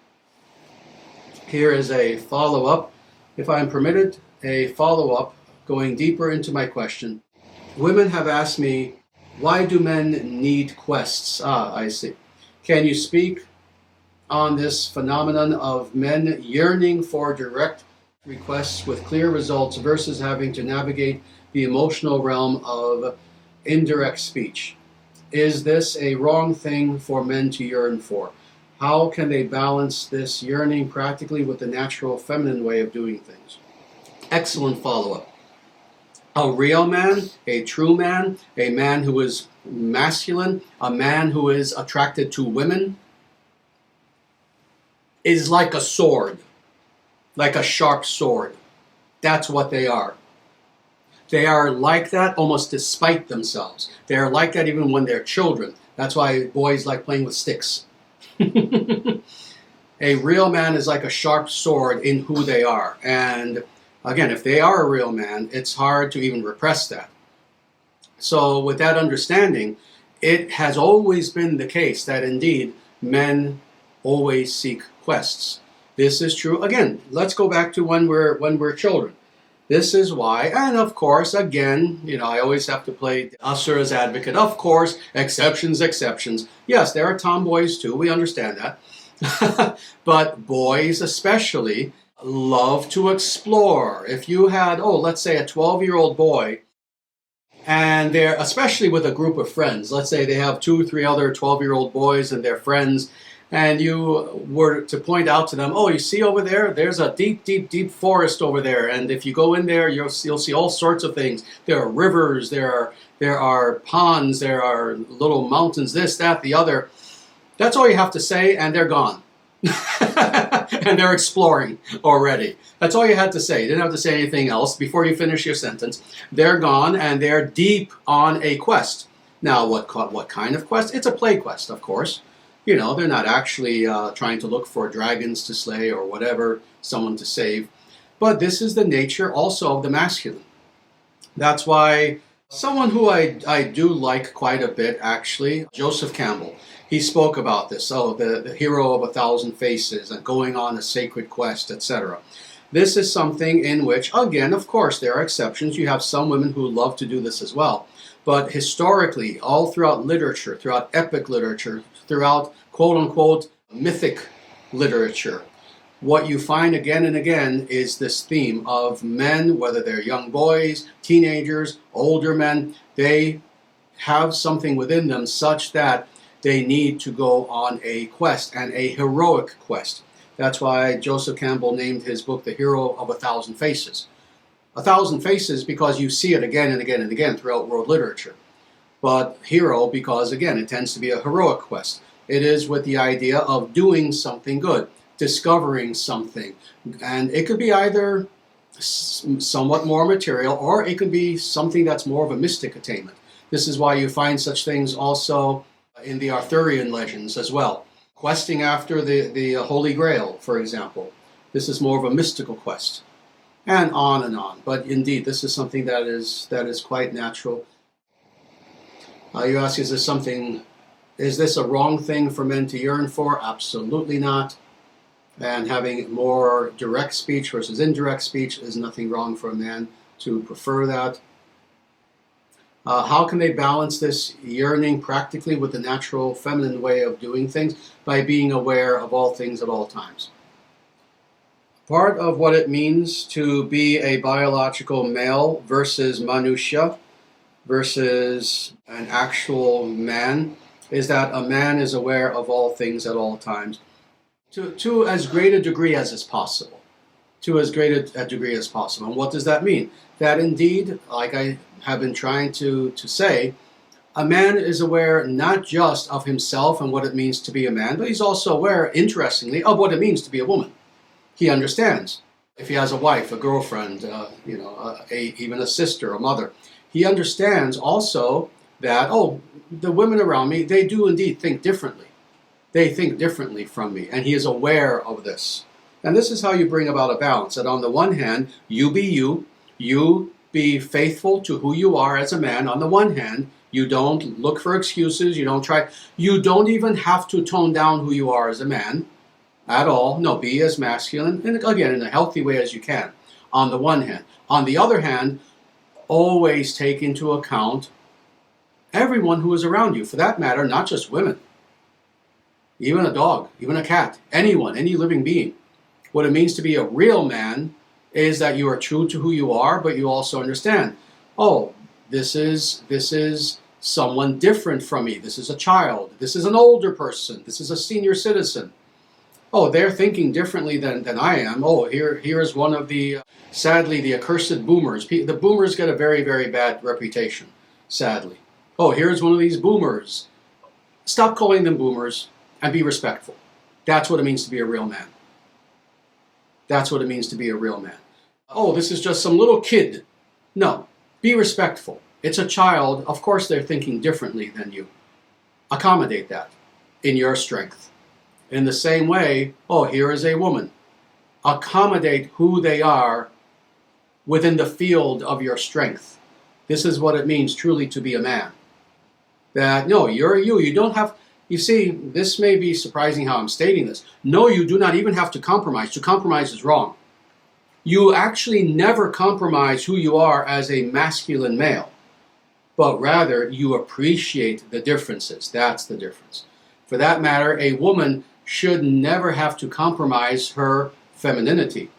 Here is a follow-up, if I'm permitted, a follow-up going deeper into my question. Women have asked me, why do men need quests? I see. Can you speak on this phenomenon of men yearning for direct requests with clear results versus having to navigate the emotional realm of indirect speech? Is this a wrong thing for men to yearn for? How can they balance this yearning practically with the natural feminine way of doing things? Excellent follow-up. A real man, a true man, a man who is masculine, a man who is attracted to women, is like a sword, like a sharp sword. That's what they are. They are like that almost despite themselves. They are like that even when they're children. That's why boys like playing with sticks. A real man is like a sharp sword in who they are. And again, if they are a real man, it's hard to even repress that. So with that understanding, it has always been the case that indeed men always seek quests. This is true. Again, let's go back to when we're children. This is why, and of course, again, you know, I always have to play the Asura's advocate. Of course, exceptions. Yes, there are tomboys too. We understand that. But boys especially love to explore. If you had, let's say a 12-year-old boy, and they're, especially with a group of friends, let's say they have 2 or 3 other 12-year-old boys and they're friends, and you were to point out to them, you see over there, there's a deep forest over there, and if you go in there, you'll see all sorts of things. There are rivers, there are ponds, there are little mountains, this, that, the other. That's all you have to say, and they're gone. And they're exploring already. That's all you had to say. You didn't have to say anything else before you finish your sentence. They're gone, and they're deep on a quest. Now, what kind of quest? It's a play quest, of course. You know, they're not actually trying to look for dragons to slay or whatever, someone to save. But this is the nature also of the masculine. That's why someone who I do like quite a bit, actually, Joseph Campbell, he spoke about this. The hero of 1,000 faces and going on a sacred quest, etc. This is something in which, again, of course, there are exceptions. You have some women who love to do this as well. But historically, all throughout literature, throughout epic literature, throughout quote-unquote mythic literature, what you find again and again is this theme of men, whether they're young boys, teenagers, older men, they have something within them such that they need to go on a quest, and a heroic quest. That's why Joseph Campbell named his book The Hero of 1,000 Faces. 1,000 faces because you see it again and again and again throughout world literature. But hero because, again, it tends to be a heroic quest. It is with the idea of doing something good, discovering something. And it could be either somewhat more material, or it could be something that's more of a mystic attainment. This is why you find such things also in the Arthurian legends as well. Questing after the Holy Grail, for example. This is more of a mystical quest. And on and on. But indeed, this is something that is quite natural. You ask, is this a wrong thing for men to yearn for? Absolutely not. And having more direct speech versus indirect speech is nothing wrong for a man to prefer that. How can they balance this yearning practically with the natural feminine way of doing things? By being aware of all things at all times. Part of what it means to be a biological male versus manusya versus an actual man is that a man is aware of all things at all times to as great a degree as is possible. To as great a degree as possible. And what does that mean? That indeed, like I have been trying to say, a man is aware not just of himself and what it means to be a man, but he's also aware, interestingly, of what it means to be a woman. He understands. If he has a wife, a girlfriend, even a sister, a mother, he understands also that, oh, the women around me, they do indeed think differently. They think differently from me, and he is aware of this. And this is how you bring about a balance. That on the one hand, you be you, you be faithful to who you are as a man. On the one hand, you don't look for excuses, you don't even have to tone down who you are as a man at all. No, be as masculine, and again, in a healthy way as you can, on the one hand. On the other hand, always take into account everyone who is around you, for that matter, not just women. Even a dog, even a cat, anyone, any living being. What it means to be a real man is that you are true to who you are, but you also understand, oh, this is someone different from me. This is a child. This is an older person. This is a senior citizen. Oh, they're thinking differently than I am. Oh, here's one of the, sadly, the accursed boomers. The boomers get a very, very bad reputation, sadly. Oh, here's one of these boomers. Stop calling them boomers and be respectful. That's what it means to be a real man. That's what it means to be a real man. Oh, this is just some little kid. No, be respectful. It's a child. Of course they're thinking differently than you. Accommodate that in your strength. In the same way, oh, here is a woman. Accommodate who they are within the field of your strength. This is what it means truly to be a man. That, no, you're you. You don't have... You see, this may be surprising how I'm stating this. No, you do not even have to compromise. To compromise is wrong. You actually never compromise who you are as a masculine male, but rather you appreciate the differences. That's the difference. For that matter, a woman should never have to compromise her femininity.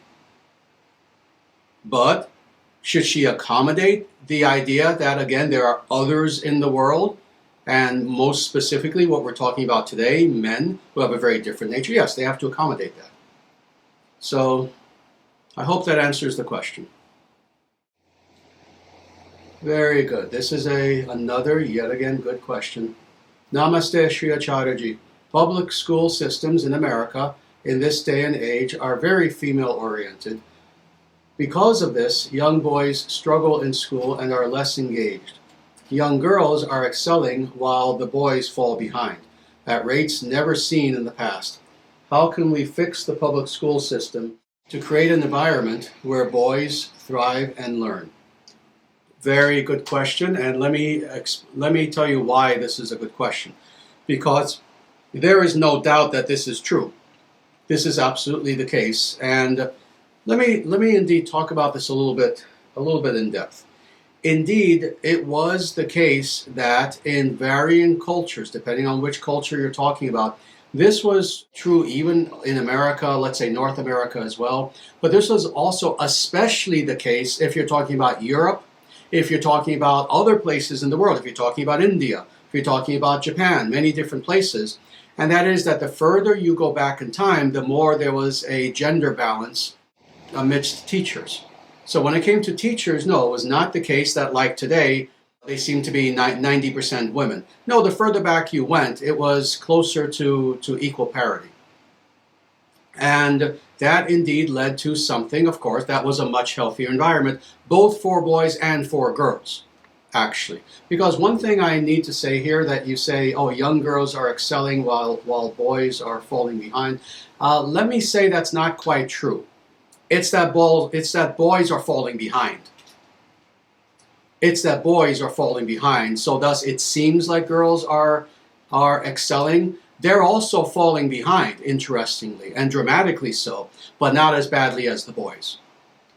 But should she accommodate the idea that, again, there are others in the world? And most specifically, what we're talking about today, men who have a very different nature, yes, they have to accommodate that. So, I hope that answers the question. Very good. This is another, yet again, good question. Namaste, Sri Acharyaji. Public school systems in America in this day and age are very female-oriented. Because of this, young boys struggle in school and are less engaged. Young girls are excelling while the boys fall behind, at rates never seen in the past. How can we fix the public school system to create an environment where boys thrive and learn? Very good question, and let me tell you why this is a good question. Because there is no doubt that this is true. This is absolutely the case, and let me indeed talk about this a little bit in depth. Indeed, it was the case that in varying cultures, depending on which culture you're talking about, this was true even in America, let's say North America as well, but this was also especially the case if you're talking about Europe, if you're talking about other places in the world, if you're talking about India, if you're talking about Japan, many different places, and that is that the further you go back in time, the more there was a gender balance amidst teachers. So when it came to teachers, no, it was not the case that like today, they seem to be 90% women. No, the further back you went, it was closer to equal parity. And that indeed led to something, of course, that was a much healthier environment, both for boys and for girls, actually. Because one thing I need to say here that you say, oh, young girls are excelling while boys are falling behind. Let me say that's not quite true. It's that boys are falling behind. It's that boys are falling behind. So thus it seems like girls are excelling. They're also falling behind, interestingly, and dramatically so, but not as badly as the boys.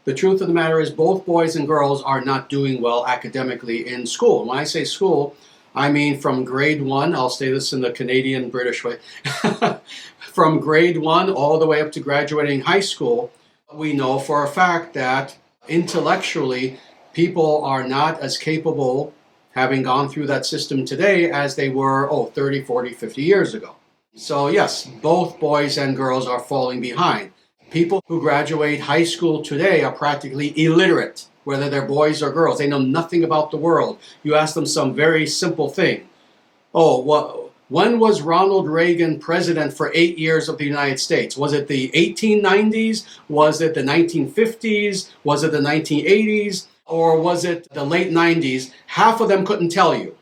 The truth of the matter is both boys and girls are not doing well academically in school. And when I say school, I mean from grade 1, I'll say this in the Canadian British way, from grade 1 all the way up to graduating high school, we know for a fact that intellectually people are not as capable, having gone through that system today, as they were 30, 40, 50 years ago. So yes, both boys and girls are falling behind. People who graduate high school today are practically illiterate, whether they're boys or girls. They know nothing about the world. You ask them some very simple thing. When was Ronald Reagan president for 8 years of the United States? Was it the 1890s? Was it the 1950s? Was it the 1980s? Or was it the late 90s? Half of them couldn't tell you.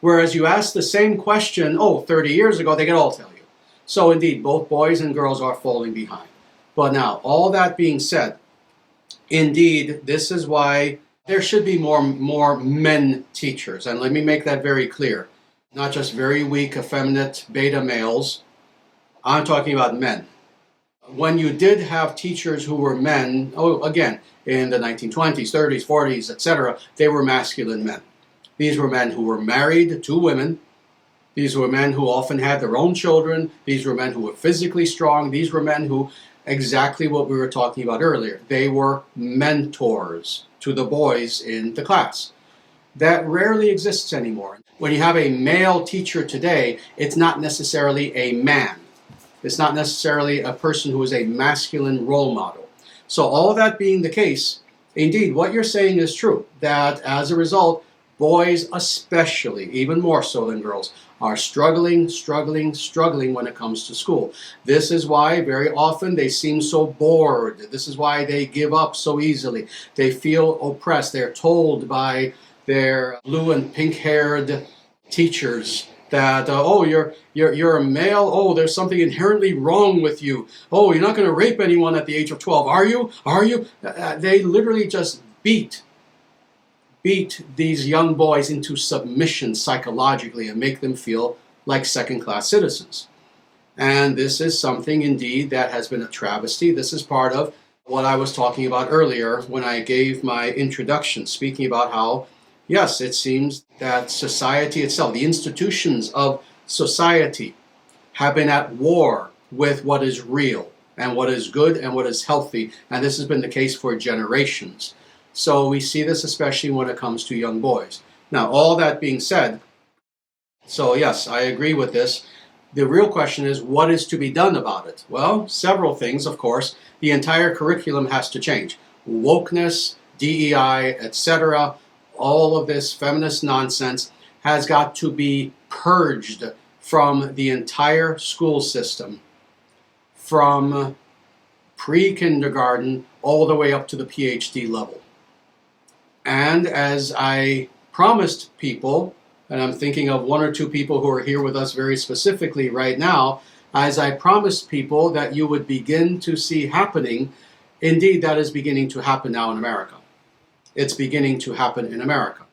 Whereas you ask the same question, 30 years ago, they could all tell you. So indeed, both boys and girls are falling behind. But now, all that being said, indeed, this is why there should be more men teachers. And let me make that very clear. Not just very weak, effeminate beta males. I'm talking about men. When you did have teachers who were men, again, in the 1920s, 30s, 40s, etc., they were masculine men. These were men who were married to women. These were men who often had their own children. These were men who were physically strong. These were men who, exactly what we were talking about earlier, they were mentors to the boys in the class. That rarely exists anymore. When you have a male teacher today, it's not necessarily a man. It's not necessarily a person who is a masculine role model. So all that being the case, indeed, what you're saying is true, that as a result, boys especially, even more so than girls, are struggling when it comes to school. This is why very often they seem so bored. This is why they give up so easily. They feel oppressed. They're told by their blue and pink-haired teachers that, you're a male, there's something inherently wrong with you. You're not going to rape anyone at the age of 12, are you? They literally just beat these young boys into submission psychologically and make them feel like second-class citizens. And this is something, indeed, that has been a travesty. This is part of what I was talking about earlier when I gave my introduction, speaking about how, yes, it seems that society itself, the institutions of society, have been at war with what is real and what is good and what is healthy. And this has been the case for generations. So we see this especially when it comes to young boys. Now, all that being said, so yes, I agree with this. The real question is, what is to be done about it? Well, several things, of course. The entire curriculum has to change. Wokeness, DEI, etc., all of this feminist nonsense has got to be purged from the entire school system, from pre-kindergarten all the way up to the PhD level. And as I promised people, and I'm thinking of one or two people who are here with us very specifically right now, as I promised people that you would begin to see happening, indeed that is beginning to happen now in America. It's beginning to happen in America.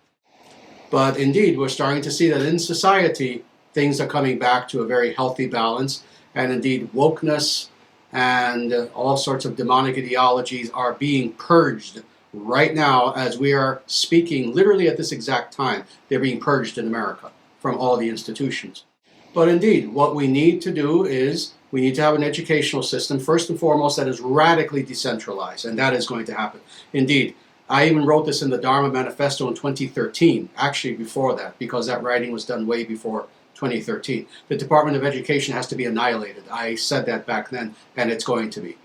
But indeed, we're starting to see that in society, things are coming back to a very healthy balance, and indeed wokeness and all sorts of demonic ideologies are being purged right now as we are speaking, literally at this exact time. They're being purged in America from all the institutions. But indeed, what we need to do is we need to have an educational system, first and foremost, that is radically decentralized, and that is going to happen. Indeed, I even wrote this in the Dharma Manifesto in 2013, actually before that, because that writing was done way before 2013. The Department of Education has to be annihilated. I said that back then, and it's going to be.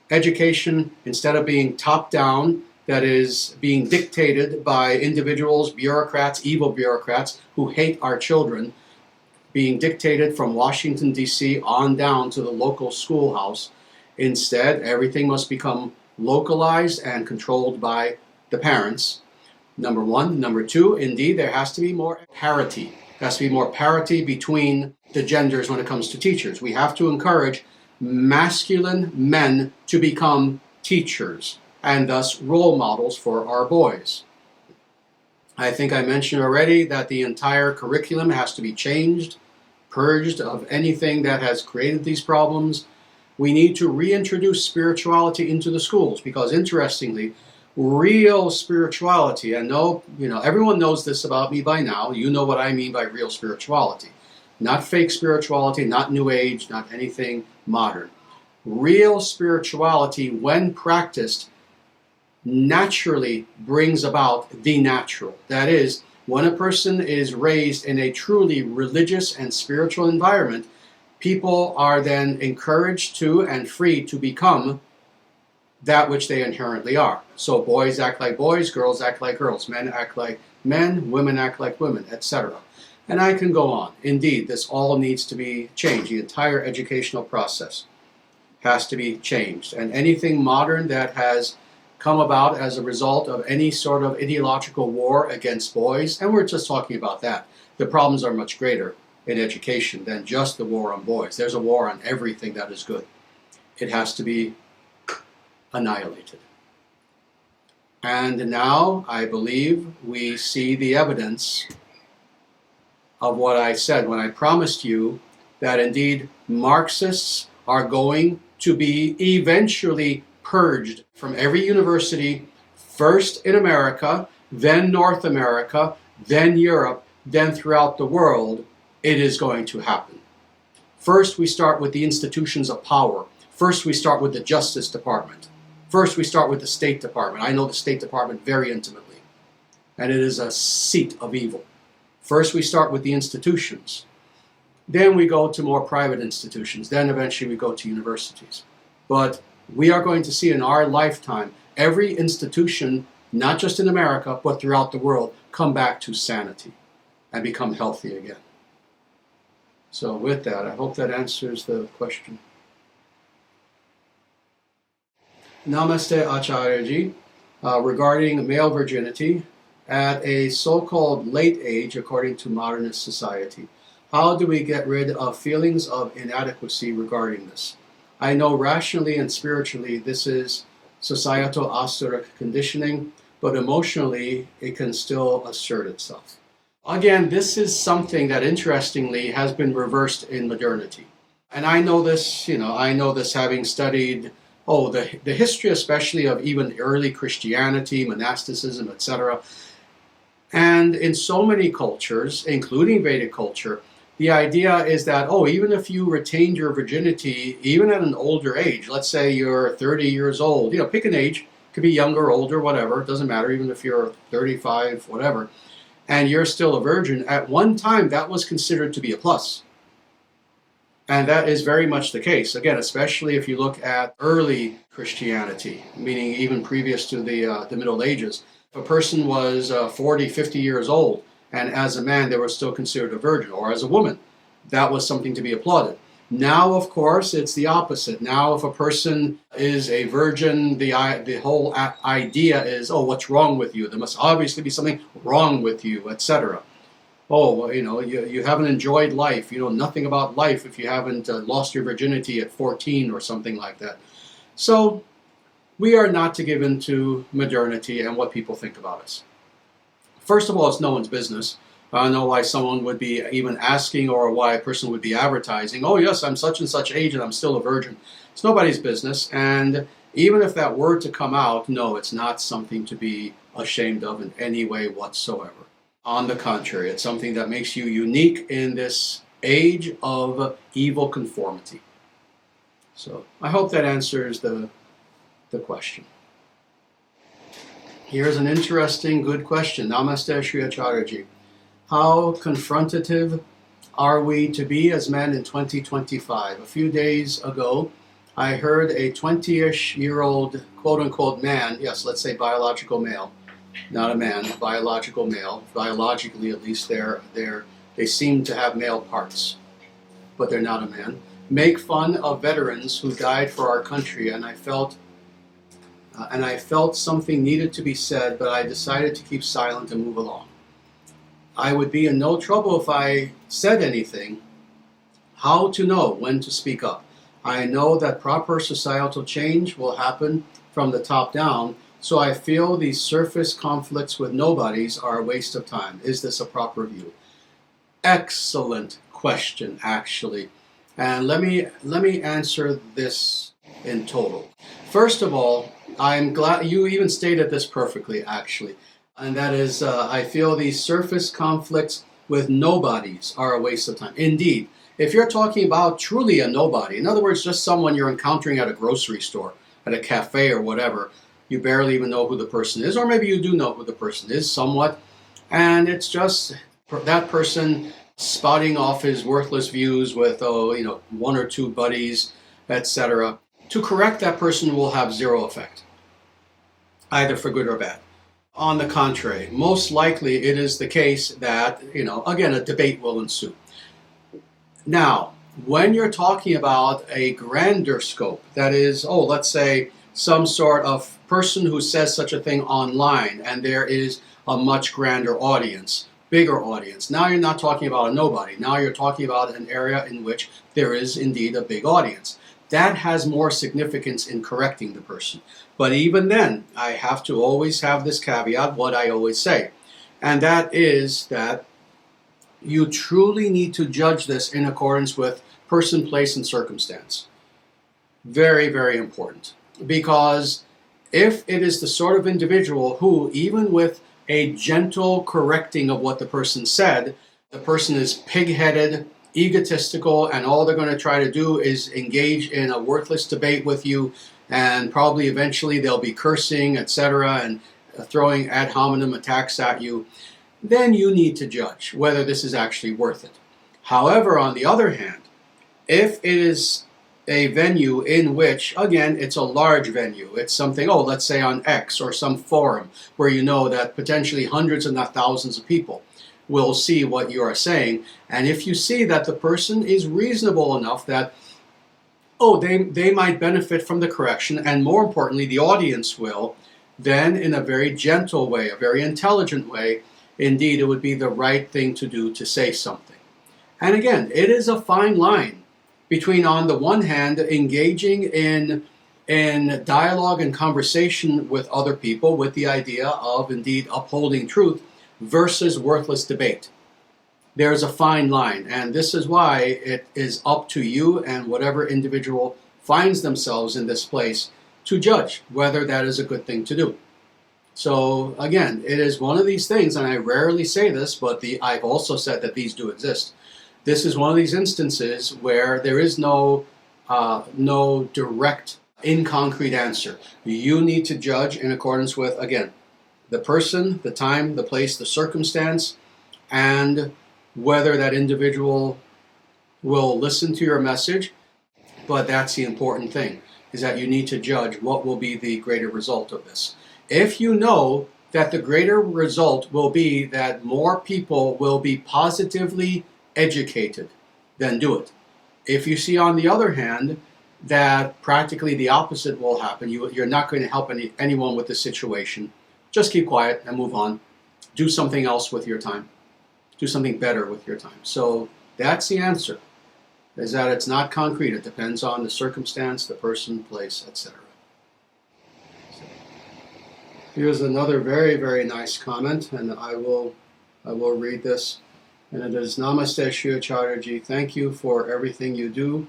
Education, instead of being top-down, that is being dictated by individuals, bureaucrats, evil bureaucrats who hate our children, being dictated from Washington, D.C. on down to the local schoolhouse. Instead, everything must become localized and controlled by the parents, number one. Number two, indeed, there has to be more parity. There has to be more parity between the genders when it comes to teachers. We have to encourage masculine men to become teachers, and thus role models for our boys. I think I mentioned already that the entire curriculum has to be changed, purged of anything that has created these problems, We need to reintroduce spirituality into the schools because, interestingly, real spirituality, and everyone knows this about me by now. You know what I mean by real spirituality. Not fake spirituality, not New Age, not anything modern. Real spirituality, when practiced, naturally brings about the natural. That is, when a person is raised in a truly religious and spiritual environment, people are then encouraged to and free to become that which they inherently are. So boys act like boys, girls act like girls, men act like men, women act like women, etc. And I can go on. Indeed, this all needs to be changed. The entire educational process has to be changed. And anything modern that has come about as a result of any sort of ideological war against boys, and we're just talking about that. The problems are much greater in education than just the war on boys. There's a war on everything that is good. It has to be annihilated. And now, I believe, we see the evidence of what I said when I promised you that indeed Marxists are going to be eventually purged from every university, first in America, then North America, then Europe, then throughout the world. It is going to happen. First, we start with the institutions of power. First, we start with the Justice Department. First, we start with the State Department. I know the State Department very intimately, and it is a seat of evil. First, we start with the institutions. Then we go to more private institutions. Then eventually we go to universities. But we are going to see in our lifetime every institution, not just in America, but throughout the world, come back to sanity and become healthy again. So with that, I hope that answers the question. Namaste Acharyaji. Regarding male virginity at a so-called late age according to modernist society, how do we get rid of feelings of inadequacy regarding this? I know rationally and spiritually this is societal asuric conditioning, but emotionally it can still assert itself. Again, this is something that interestingly has been reversed in modernity. And I know this, having studied the history especially of even early Christianity, monasticism, etc. And in so many cultures, including Vedic culture, the idea is that, even if you retained your virginity, even at an older age, let's say you're 30 years old, pick an age, could be younger, older, whatever, it doesn't matter, even if you're 35, whatever, and you're still a virgin, at one time that was considered to be a plus. And that is very much the case. Again, especially if you look at early Christianity, meaning even previous to the Middle Ages. If a person was 40, 50 years old, and as a man they were still considered a virgin, or as a woman, that was something to be applauded. Now, of course, it's the opposite. Now, if a person is a virgin, the whole idea is, what's wrong with you? There must obviously be something wrong with you, etc. You haven't enjoyed life. You know nothing about life if you haven't lost your virginity at 14 or something like that. So we are not to give in to modernity and what people think about us. First of all, it's no one's business. I don't know why someone would be even asking or why a person would be advertising, yes, I'm such and such age and I'm still a virgin. It's nobody's business. And even if that were to come out, no, it's not something to be ashamed of in any way whatsoever. On the contrary, it's something that makes you unique in this age of evil conformity. So I hope that answers the question. Here's an interesting, good question. Namaste, Sri Acharyaji. How confrontative are we to be as men in 2025? A few days ago, I heard a 20-ish-year-old quote-unquote man, yes, let's say biological male, not a man, biological male. Biologically, at least, they seem to have male parts, but they're not a man. Make fun of veterans who died for our country, and I felt something needed to be said, but I decided to keep silent and move along. I would be in no trouble if I said anything. How to know when to speak up? I know that proper societal change will happen from the top down, so I feel these surface conflicts with nobodies are a waste of time. Is this a proper view? Excellent question, actually. And let me answer this in total. First of all, I'm glad you even stated this perfectly, actually, and that is, I feel these surface conflicts with nobodies are a waste of time. Indeed, if you're talking about truly a nobody, in other words, just someone you're encountering at a grocery store, at a cafe or whatever, you barely even know who the person is, or maybe you do know who the person is somewhat, and it's just that person spouting off his worthless views with, one or two buddies, etc. To correct that person will have zero effect, either for good or bad. On the contrary, most likely it is the case that, again, a debate will ensue. Now, when you're talking about a grander scope, that is, let's say some sort of person who says such a thing online, and there is a much grander audience, bigger audience. Now you're not talking about a nobody. Now you're talking about an area in which there is indeed a big audience. That has more significance in correcting the person. But even then, I have to always have this caveat, what I always say, and that is that you truly need to judge this in accordance with person, place, and circumstance. Very, very important. Because if it is the sort of individual who, even with a gentle correcting of what the person said, the person is pig-headed, egotistical, and all they're going to try to do is engage in a worthless debate with you, and probably eventually they'll be cursing, etc., and throwing ad hominem attacks at you, then you need to judge whether this is actually worth it. However, on the other hand, if it is a venue in which, again, it's a large venue, it's something, let's say on X or some forum where you know that potentially hundreds and not thousands of people will see what you are saying, and if you see that the person is reasonable enough that, they might benefit from the correction, and more importantly, the audience will, then in a very gentle way, a very intelligent way, indeed, it would be the right thing to do to say something. And again, it is a fine line between, on the one hand, engaging in dialogue and conversation with other people with the idea of indeed upholding truth versus worthless debate. There's a fine line, and this is why it is up to you and whatever individual finds themselves in this place to judge whether that is a good thing to do. So again, it is one of these things, and I rarely say this, but I've also said that these do exist. This is one of these instances where there is no direct, in-concrete answer. You need to judge in accordance with, again, the person, the time, the place, the circumstance, and whether that individual will listen to your message. But that's the important thing, is that you need to judge what will be the greater result of this. If you know that the greater result will be that more people will be positively educated, then do it. If you see, on the other hand, that practically the opposite will happen, you're not going to help anyone with the situation, just keep quiet and move on. Do something else with your time. Do something better with your time. So that's the answer, is that it's not concrete. It depends on the circumstance, the person, place, etc. So, here's another very, very nice comment, and I will read this. And it is, Namaste, Sri Acharyaji. Thank you for everything you do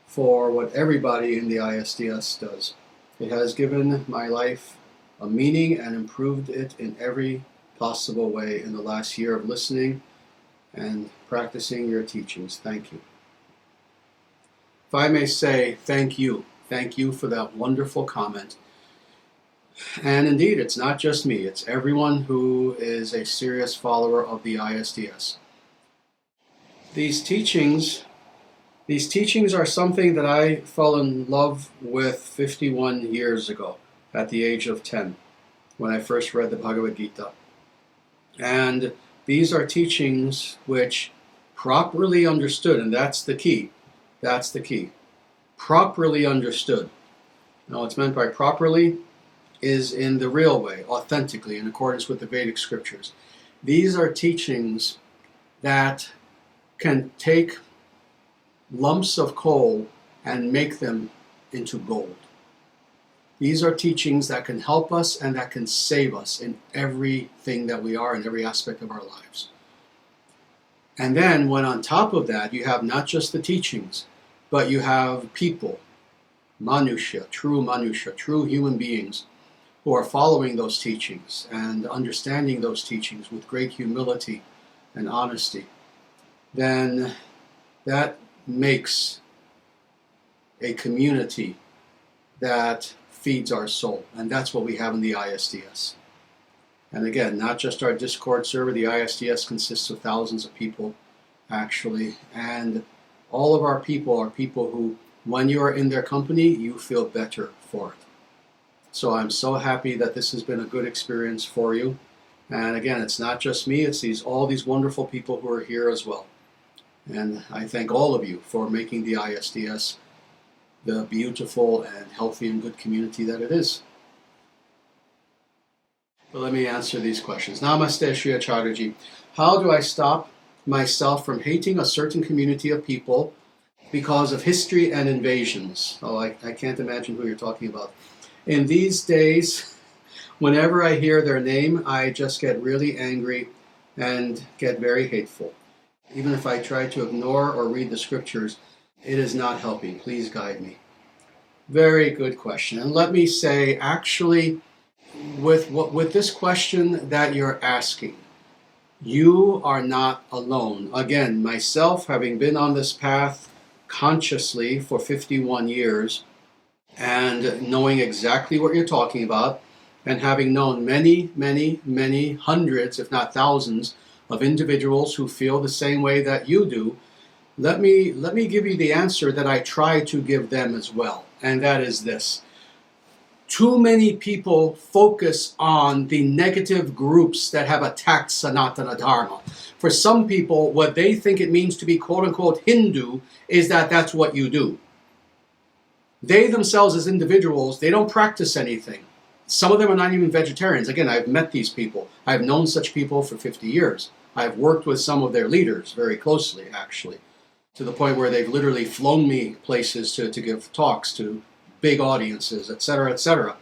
for what everybody in the ISDS does. It has given my life a meaning and improved it in every possible way in the last year of listening and practicing your teachings. Thank you. If I may say, thank you. Thank you for that wonderful comment. And indeed, it's not just me. It's everyone who is a serious follower of the ISDS. These teachings are something that I fell in love with 51 years ago, at the age of 10, when I first read the Bhagavad Gita. And these are teachings which, properly understood, and that's the key, properly understood. Now, what's meant by properly is in the real way, authentically, in accordance with the Vedic scriptures. These are teachings that can take lumps of coal and make them into gold. These are teachings that can help us and that can save us in everything that we are, in every aspect of our lives. And then when on top of that you have not just the teachings, but you have people, manusha, true human beings, who are following those teachings and understanding those teachings with great humility and honesty, then that makes a community that feeds our soul. And that's what we have in the ISDS. And again, not just our Discord server, the ISDS consists of thousands of people, actually. And all of our people are people who, when you are in their company, you feel better for it. So I'm so happy that this has been a good experience for you. And again, it's not just me, it's all these wonderful people who are here as well. And I thank all of you for making the ISDS the beautiful and healthy and good community that it is. But let me answer these questions. Namaste, Sri Acharyaji. How do I stop myself from hating a certain community of people because of history and invasions? Oh, I can't imagine who you're talking about. In these days, whenever I hear their name, I just get really angry and get very hateful. Even if I try to ignore or read the scriptures, it is not helping. Please guide me. Very good question. And let me say, actually, with this question that you're asking, you are not alone. Again, myself, having been on this path consciously for 51 years and knowing exactly what you're talking about, and having known many hundreds, if not thousands, of individuals who feel the same way that you do, let me give you the answer that I try to give them as well, and that is this. Too many people focus on the negative groups that have attacked Sanatana Dharma. For some people, what they think it means to be quote-unquote Hindu is that that's what you do. They themselves as individuals, they don't practice anything. Some of them are not even vegetarians. Again, I've met these people. I've known such people for 50 years. I've worked with some of their leaders very closely, actually, to the point where they've literally flown me places to give talks to big audiences, etc., etc.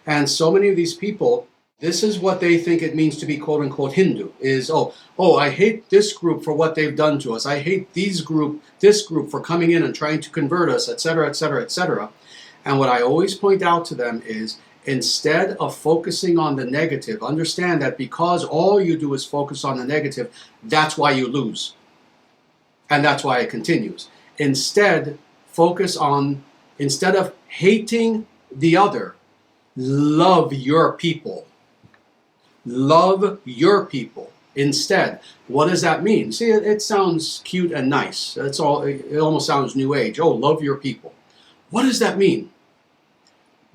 And so many of these people, this is what they think it means to be quote-unquote Hindu, is, oh, I hate this group for what they've done to us. I hate this group for coming in and trying to convert us, etc., etc., etc. And what I always point out to them is, instead of focusing on the negative, understand that because all you do is focus on the negative, that's why you lose. And that's why it continues. Instead of hating the other, love your people. Love your people instead. What does that mean? See, it sounds cute and nice. It almost sounds new age. Oh, love your people. What does that mean?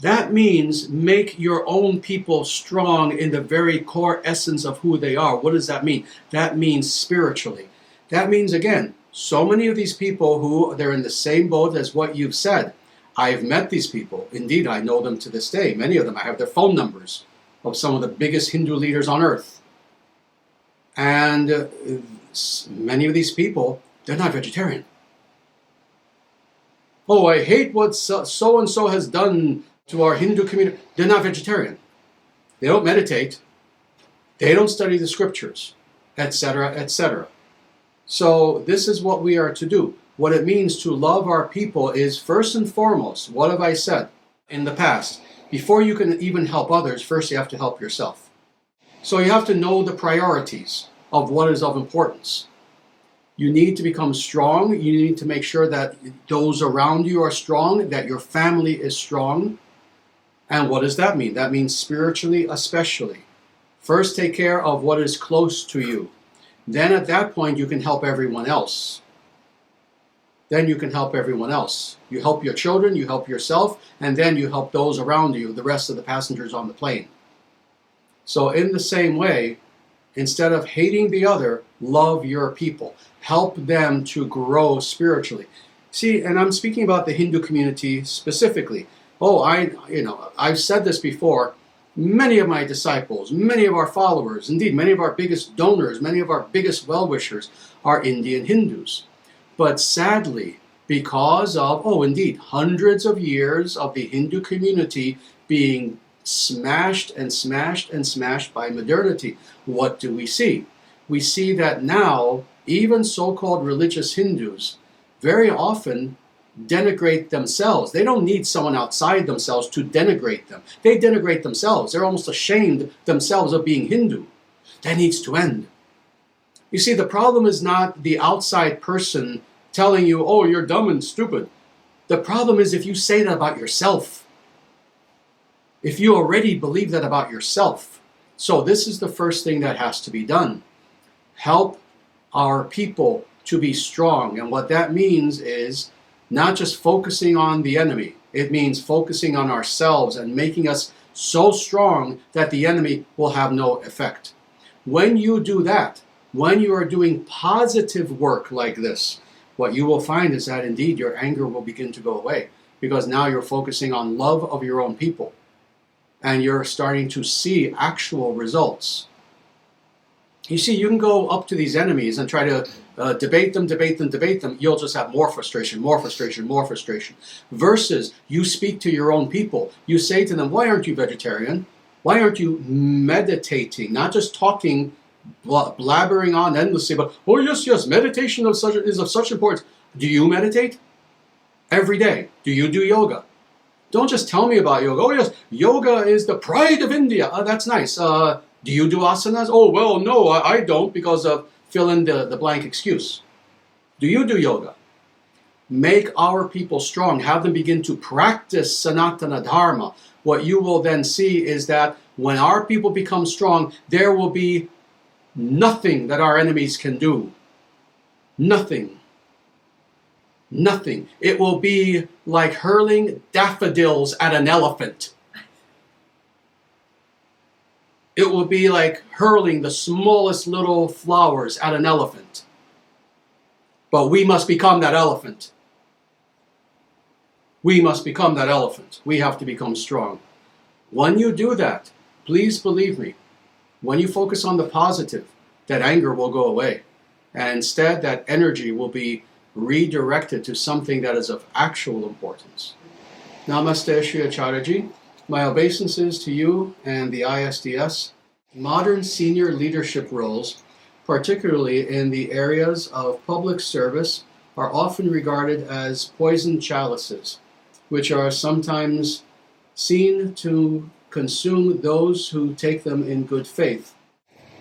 That means make your own people strong in the very core essence of who they are. What does that mean? That means spiritually. That means, again, so many of these people who they're in the same boat as what you've said. I've met these people. Indeed, I know them to this day. Many of them, I have their phone numbers of some of the biggest Hindu leaders on earth. And many of these people, they're not vegetarian. Oh, I hate what so-and-so has done to our Hindu community. They're not vegetarian. They don't meditate. They don't study the scriptures, etc., etc. So this is what we are to do. What it means to love our people is, first and foremost, what have I said in the past? Before you can even help others, first you have to help yourself. So you have to know the priorities of what is of importance. You need to become strong. You need to make sure that those around you are strong, that your family is strong. And what does that mean? That means spiritually especially. First take care of what is close to you. Then at that point you can help everyone else. Then you can help everyone else. You help your children, you help yourself, and then you help those around you, the rest of the passengers on the plane. So in the same way, instead of hating the other, love your people. Help them to grow spiritually. See, and I'm speaking about the Hindu community specifically. Oh, I've said this before. Many of my disciples, many of our followers, indeed, many of our biggest donors, many of our biggest well-wishers are Indian Hindus. But sadly, because of, indeed, hundreds of years of the Hindu community being smashed and smashed and smashed by modernity, what do we see? we see that now even so-called religious Hindus very often denigrate themselves. They don't need someone outside themselves to denigrate them. They denigrate themselves. They're almost ashamed themselves of being Hindu. That needs to end. You see, the problem is not the outside person telling you, oh, you're dumb and stupid. The problem is if you say that about yourself. If you already believe that about yourself. So this is the first thing that has to be done. Help our people to be strong. And what that means is not just focusing on the enemy. It means focusing on ourselves and making us so strong that the enemy will have no effect. When you do that, when you are doing positive work like this, what you will find is that indeed your anger will begin to go away, because now you're focusing on love of your own people and you're starting to see actual results. You see, you can go up to these enemies and try to debate them. You'll just have more frustration. Versus you speak to your own people. You say to them, why aren't you vegetarian? Why aren't you meditating? Not just talking, blabbering on endlessly, but, oh yes, meditation is of such importance. Do you meditate? Every day. Do you do yoga? Don't just tell me about yoga. Oh yes, yoga is the pride of India. That's nice. Do you do asanas? Oh, well, no, I don't, because of fill in the blank excuse. Do you do yoga? Make our people strong. Have them begin to practice Sanatana Dharma. What you will then see is that when our people become strong, there will be nothing that our enemies can do. Nothing. Nothing. It will be like hurling daffodils at an elephant. It will be like hurling the smallest little flowers at an elephant. But we must become that elephant. We must become that elephant. We have to become strong. When you do that, please believe me, when you focus on the positive, that anger will go away. And instead, that energy will be redirected to something that is of actual importance. Namaste, Sri Acharyaji. My obeisances to you and the ISDS. Modern senior leadership roles, particularly in the areas of public service, are often regarded as poisoned chalices, which are sometimes seen to consume those who take them in good faith.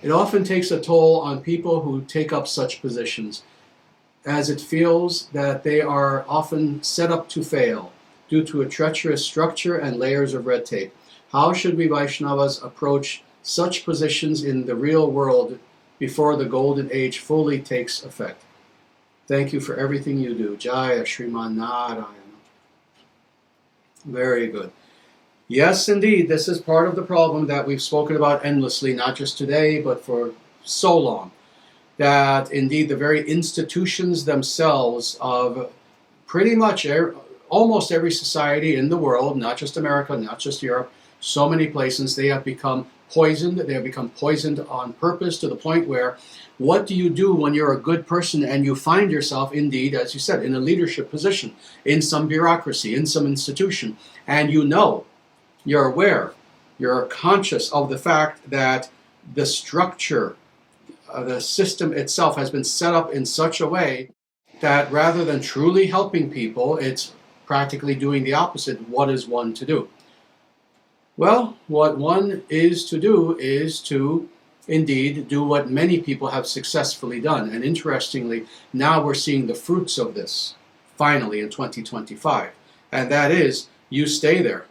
It often takes a toll on people who take up such positions, as it feels that they are often set up to fail due to a treacherous structure and layers of red tape. How should we Vaishnavas approach such positions in the real world before the golden age fully takes effect? Thank you for everything you do. Jaya Sriman Narayana. Very good. Yes, indeed, this is part of the problem that we've spoken about endlessly, not just today, but for so long. That indeed the very institutions themselves of pretty much almost every society in the world, not just America, not just Europe, so many places, they have become poisoned. They have become poisoned on purpose, to the point where, what do you do when you're a good person and you find yourself indeed, as you said, in a leadership position, in some bureaucracy, in some institution, and you know, you're aware, you're conscious of the fact that the structure, the system itself has been set up in such a way that rather than truly helping people, it's practically doing the opposite. What is one to do? Well, what one is to indeed do what many people have successfully done. And interestingly, now we're seeing the fruits of this, finally in 2025. And that is, you stay there.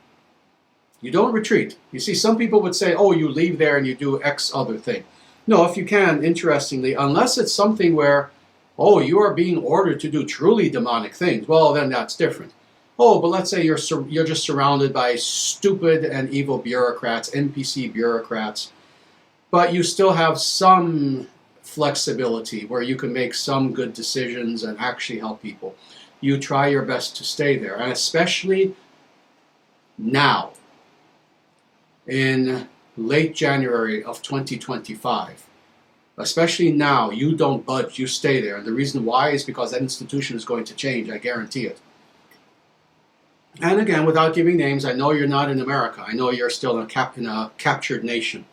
You don't retreat. You see, some people would say, oh, you leave there and you do X other thing. No, if you can, interestingly, unless it's something where, oh, you are being ordered to do truly demonic things, well, then that's different. Oh, but let's say you're just surrounded by stupid and evil bureaucrats, NPC bureaucrats, but you still have some flexibility where you can make some good decisions and actually help people. You try your best to stay there, and especially now, in late January of 2025. Especially now, you don't budge, you stay there. And the reason why is because that institution is going to change, I guarantee it. And again, without giving names, I know you're not in America. I know you're still in a captured nation.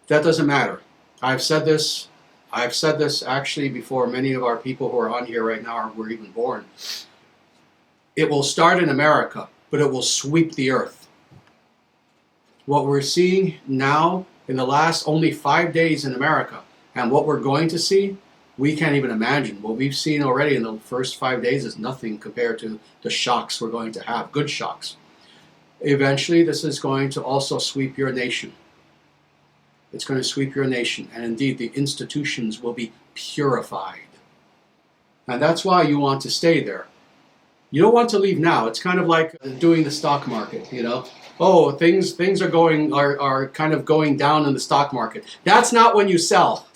That doesn't matter. I've said this, I've said this actually before many of our people who are on here right now were even born. It will start in America, but it will sweep the earth. What we're seeing now in the last only 5 days in America, and what we're going to see, we can't even imagine. What we've seen already in the first 5 days is nothing compared to the shocks we're going to have, good shocks. Eventually, this is going to also sweep your nation. It's going to sweep your nation, and indeed the institutions will be purified. And that's why you want to stay there. You don't want to leave now. It's kind of like doing the stock market, you know. Oh, things are kind of going down in the stock market. That's not when you sell.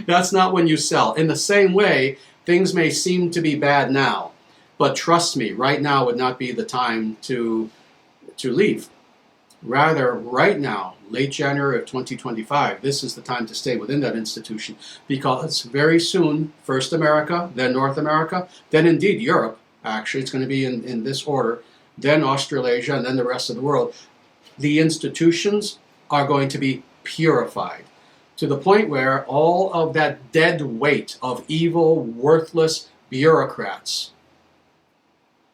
That's not when you sell. In the same way, things may seem to be bad now, but trust me, right now would not be the time to leave. Rather, right now, late January of 2025, this is the time to stay within that institution, because very soon, first America, then North America, then indeed Europe, actually, it's going to be in this order, then Australasia, and then the rest of the world. The institutions are going to be purified to the point where all of that dead weight of evil, worthless bureaucrats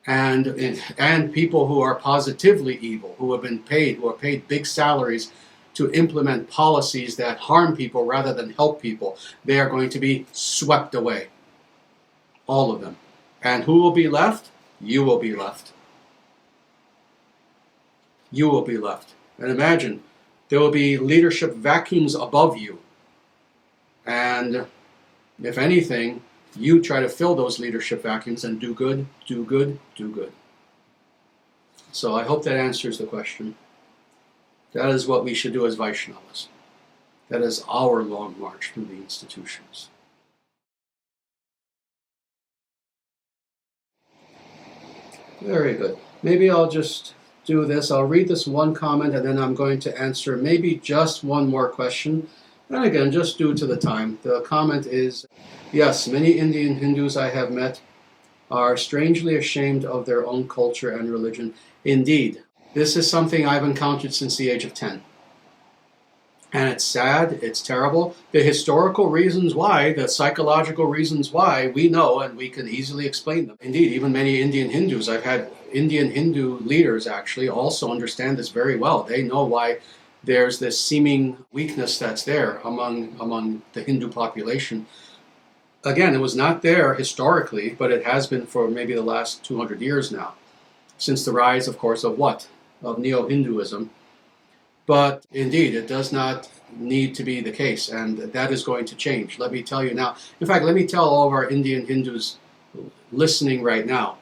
and people who are positively evil, who are paid big salaries to implement policies that harm people rather than help people, they are going to be swept away. All of them. And who will be left? You will be left. You will be left. And imagine, there will be leadership vacuums above you. And if anything, you try to fill those leadership vacuums and do good, do good, do good. So I hope that answers the question. That is what we should do as Vaishnavas. That is our long march through the institutions. Very good. Maybe I'll just do this. I'll read this one comment and then I'm going to answer maybe just one more question. And again, just due to the time. The comment is, yes, many Indian Hindus I have met are strangely ashamed of their own culture and religion. Indeed, this is something I've encountered since the age of 10. And it's sad, it's terrible. The historical reasons why, the psychological reasons why, we know and we can easily explain them. Indeed, even many Indian Hindus, I've had Indian Hindu leaders actually also understand this very well. They know why there's this seeming weakness that's there among the Hindu population. Again, it was not there historically, but it has been for maybe the last 200 years now, since the rise, of course, of what? Of Neo-Hinduism. But indeed, it does not need to be the case, and that is going to change. Let me tell you now. In fact, let me tell all of our Indian Hindus listening right now.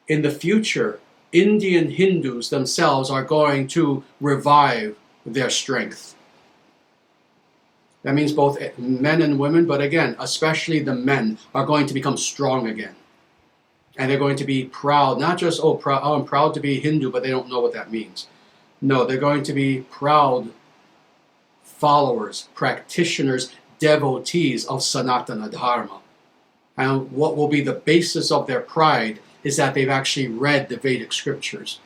In the future, Indian Hindus themselves are going to revive their strength. That means both men and women, but again, especially the men are going to become strong again. And they're going to be proud, not just, I'm proud to be Hindu, but they don't know what that means. No, they're going to be proud followers, practitioners, devotees of Sanatana Dharma. And what will be the basis of their pride is that they've actually read the Vedic scriptures,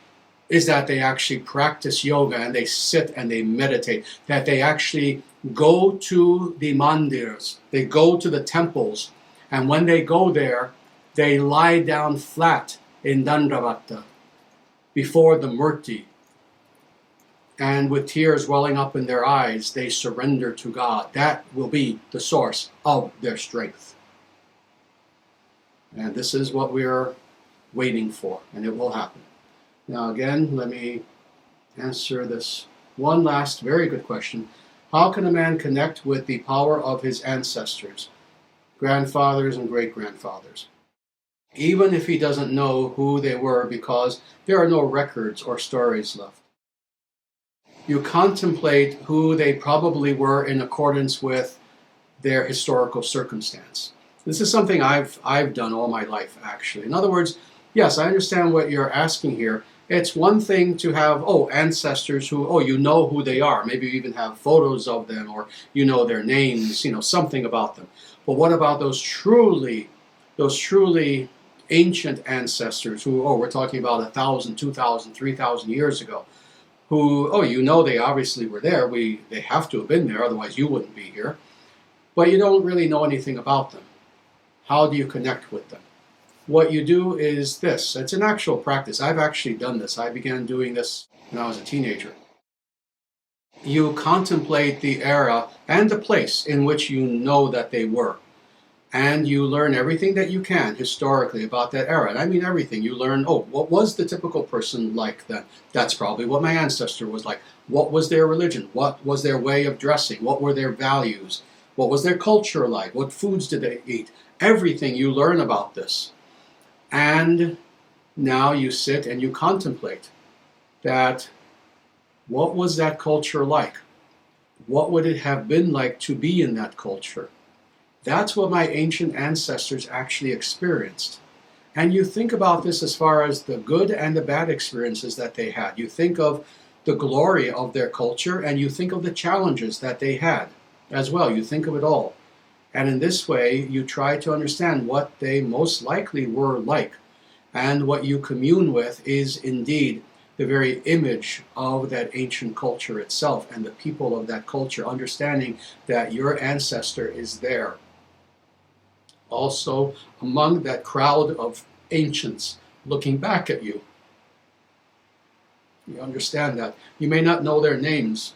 is that they actually practice yoga and they sit and they meditate, that they actually go to the mandirs, they go to the temples, and when they go there, they lie down flat in Dandavata before the Murti, and with tears welling up in their eyes, they surrender to God. That will be the source of their strength. And this is what we're waiting for, and it will happen. Now again, let me answer this one last very good question. How can a man connect with the power of his ancestors, grandfathers and great-grandfathers, even if he doesn't know who they were because there are no records or stories left? You contemplate who they probably were in accordance with their historical circumstance. This is something I've done all my life, actually. In other words, yes, I understand what you're asking here. It's one thing to have, ancestors who, you know who they are. Maybe you even have photos of them, or you know their names, something about them. But what about those truly ancient ancestors who, we're talking about 1,000, 2,000, 3,000 years ago? who, oh, you know they obviously were there. They have to have been there, otherwise you wouldn't be here. But you don't really know anything about them. How do you connect with them? What you do is this. It's an actual practice. I've actually done this. I began doing this when I was a teenager. You contemplate the era and the place in which you know that they were. And you learn everything that you can historically about that era. And I mean everything. You learn, oh, what was the typical person like then? That's probably what my ancestor was like. What was their religion? What was their way of dressing? What were their values? What was their culture like? What foods did they eat? Everything you learn about this. And now you sit and you contemplate that, what was that culture like? What would it have been like to be in that culture? That's what my ancient ancestors actually experienced. And you think about this as far as the good and the bad experiences that they had. You think of the glory of their culture, and you think of the challenges that they had as well. You think of it all. And in this way, you try to understand what they most likely were like. And what you commune with is indeed the very image of that ancient culture itself and the people of that culture, understanding that your ancestor is there. Also, among that crowd of ancients looking back at you. You understand that. You may not know their names,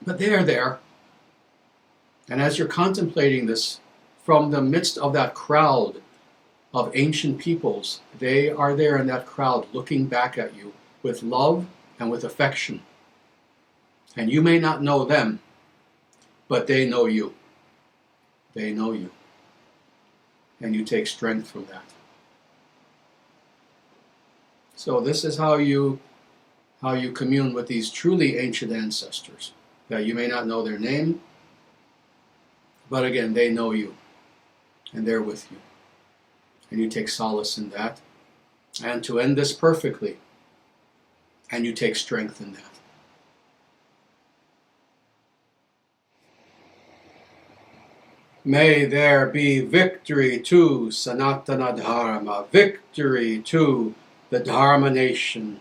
but they are there. And as you're contemplating this, from the midst of that crowd of ancient peoples, they are there in that crowd looking back at you with love and with affection. And you may not know them, but they know you. They know you. And you take strength from that. So this is how you commune with these truly ancient ancestors, that you may not know their name, but again, they know you, and they're with you. And you take solace in that. And to end this perfectly, and you take strength in that. May there be victory to Sanatana Dharma, victory to the Dharma nation,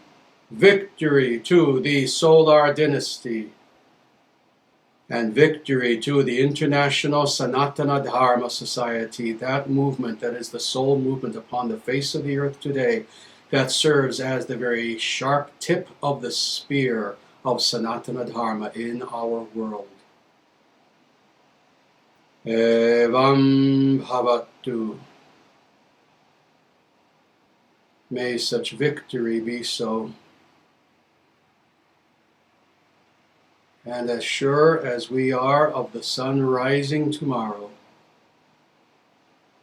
victory to the Solar dynasty, and victory to the International Sanatana Dharma Society, that movement that is the sole movement upon the face of the earth today, that serves as the very sharp tip of the spear of Sanatana Dharma in our world. Evam bhavatu. May such victory be so. And as sure as we are of the sun rising tomorrow,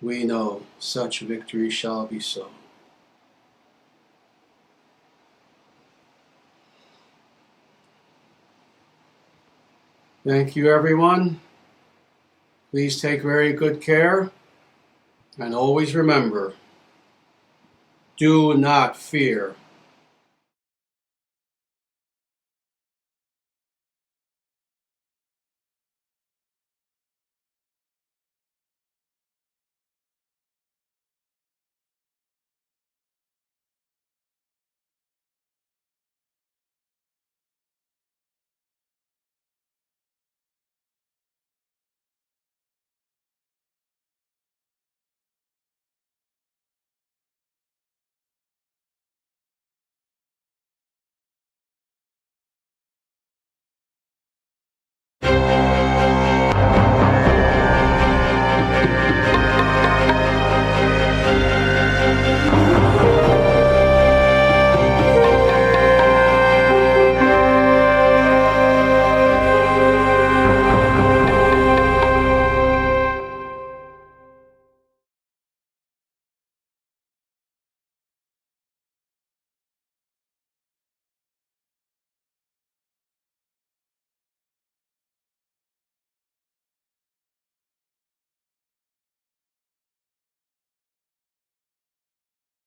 we know such victory shall be so. Thank you, everyone. Please take very good care, and always remember, do not fear.